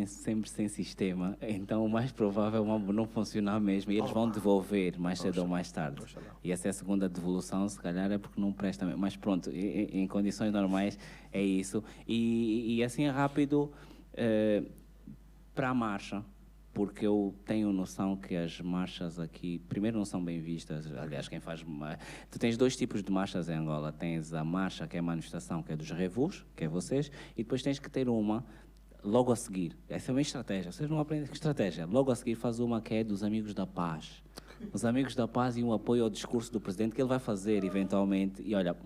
sempre sem sistema, então o mais provável é não funcionar mesmo e eles vão devolver mais cedo ou mais tarde. E essa é a segunda devolução, se calhar é porque não presta mesmo. Mas pronto, em condições normais é isso. E assim rápido, para a marcha, porque eu tenho noção que as marchas aqui, primeiro, não são bem vistas. Aliás, quem faz... Tu tens 2 tipos de marchas em Angola. Tens a marcha, que é a manifestação, que é dos revus, que é vocês, e depois tens que ter uma logo a seguir. Essa é uma estratégia. Vocês não aprendem que estratégia. Logo a seguir faz uma que é dos Amigos da Paz. Os Amigos da Paz e um apoio ao discurso do presidente que ele vai fazer, eventualmente, e olha,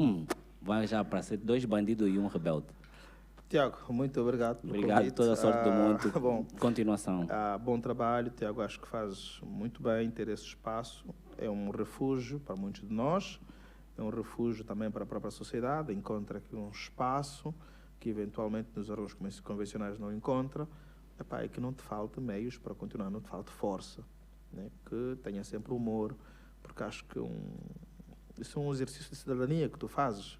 vai já para ser 2 bandidos e 1 rebelde. Tiago, muito obrigado pelo Obrigado, convite. toda a sorte do mundo. Bom, Continuação. bom trabalho, Tiago. Acho que faz muito bem ter esse espaço. É um refúgio para muitos de nós, é um refúgio também para a própria sociedade. Encontra aqui um espaço que eventualmente nos órgãos convencionais não encontra. É que não te falte meios para continuar, não te falte força, né? Que tenha sempre humor, porque acho que isso é um exercício de cidadania que tu fazes.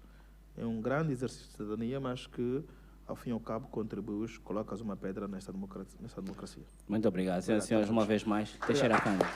É um grande exercício de cidadania, mas que, ao fim e ao cabo, contribuis, colocas uma pedra nessa democracia. Muito obrigado. Senhoras, uma vez mais, Teixeira Câmara.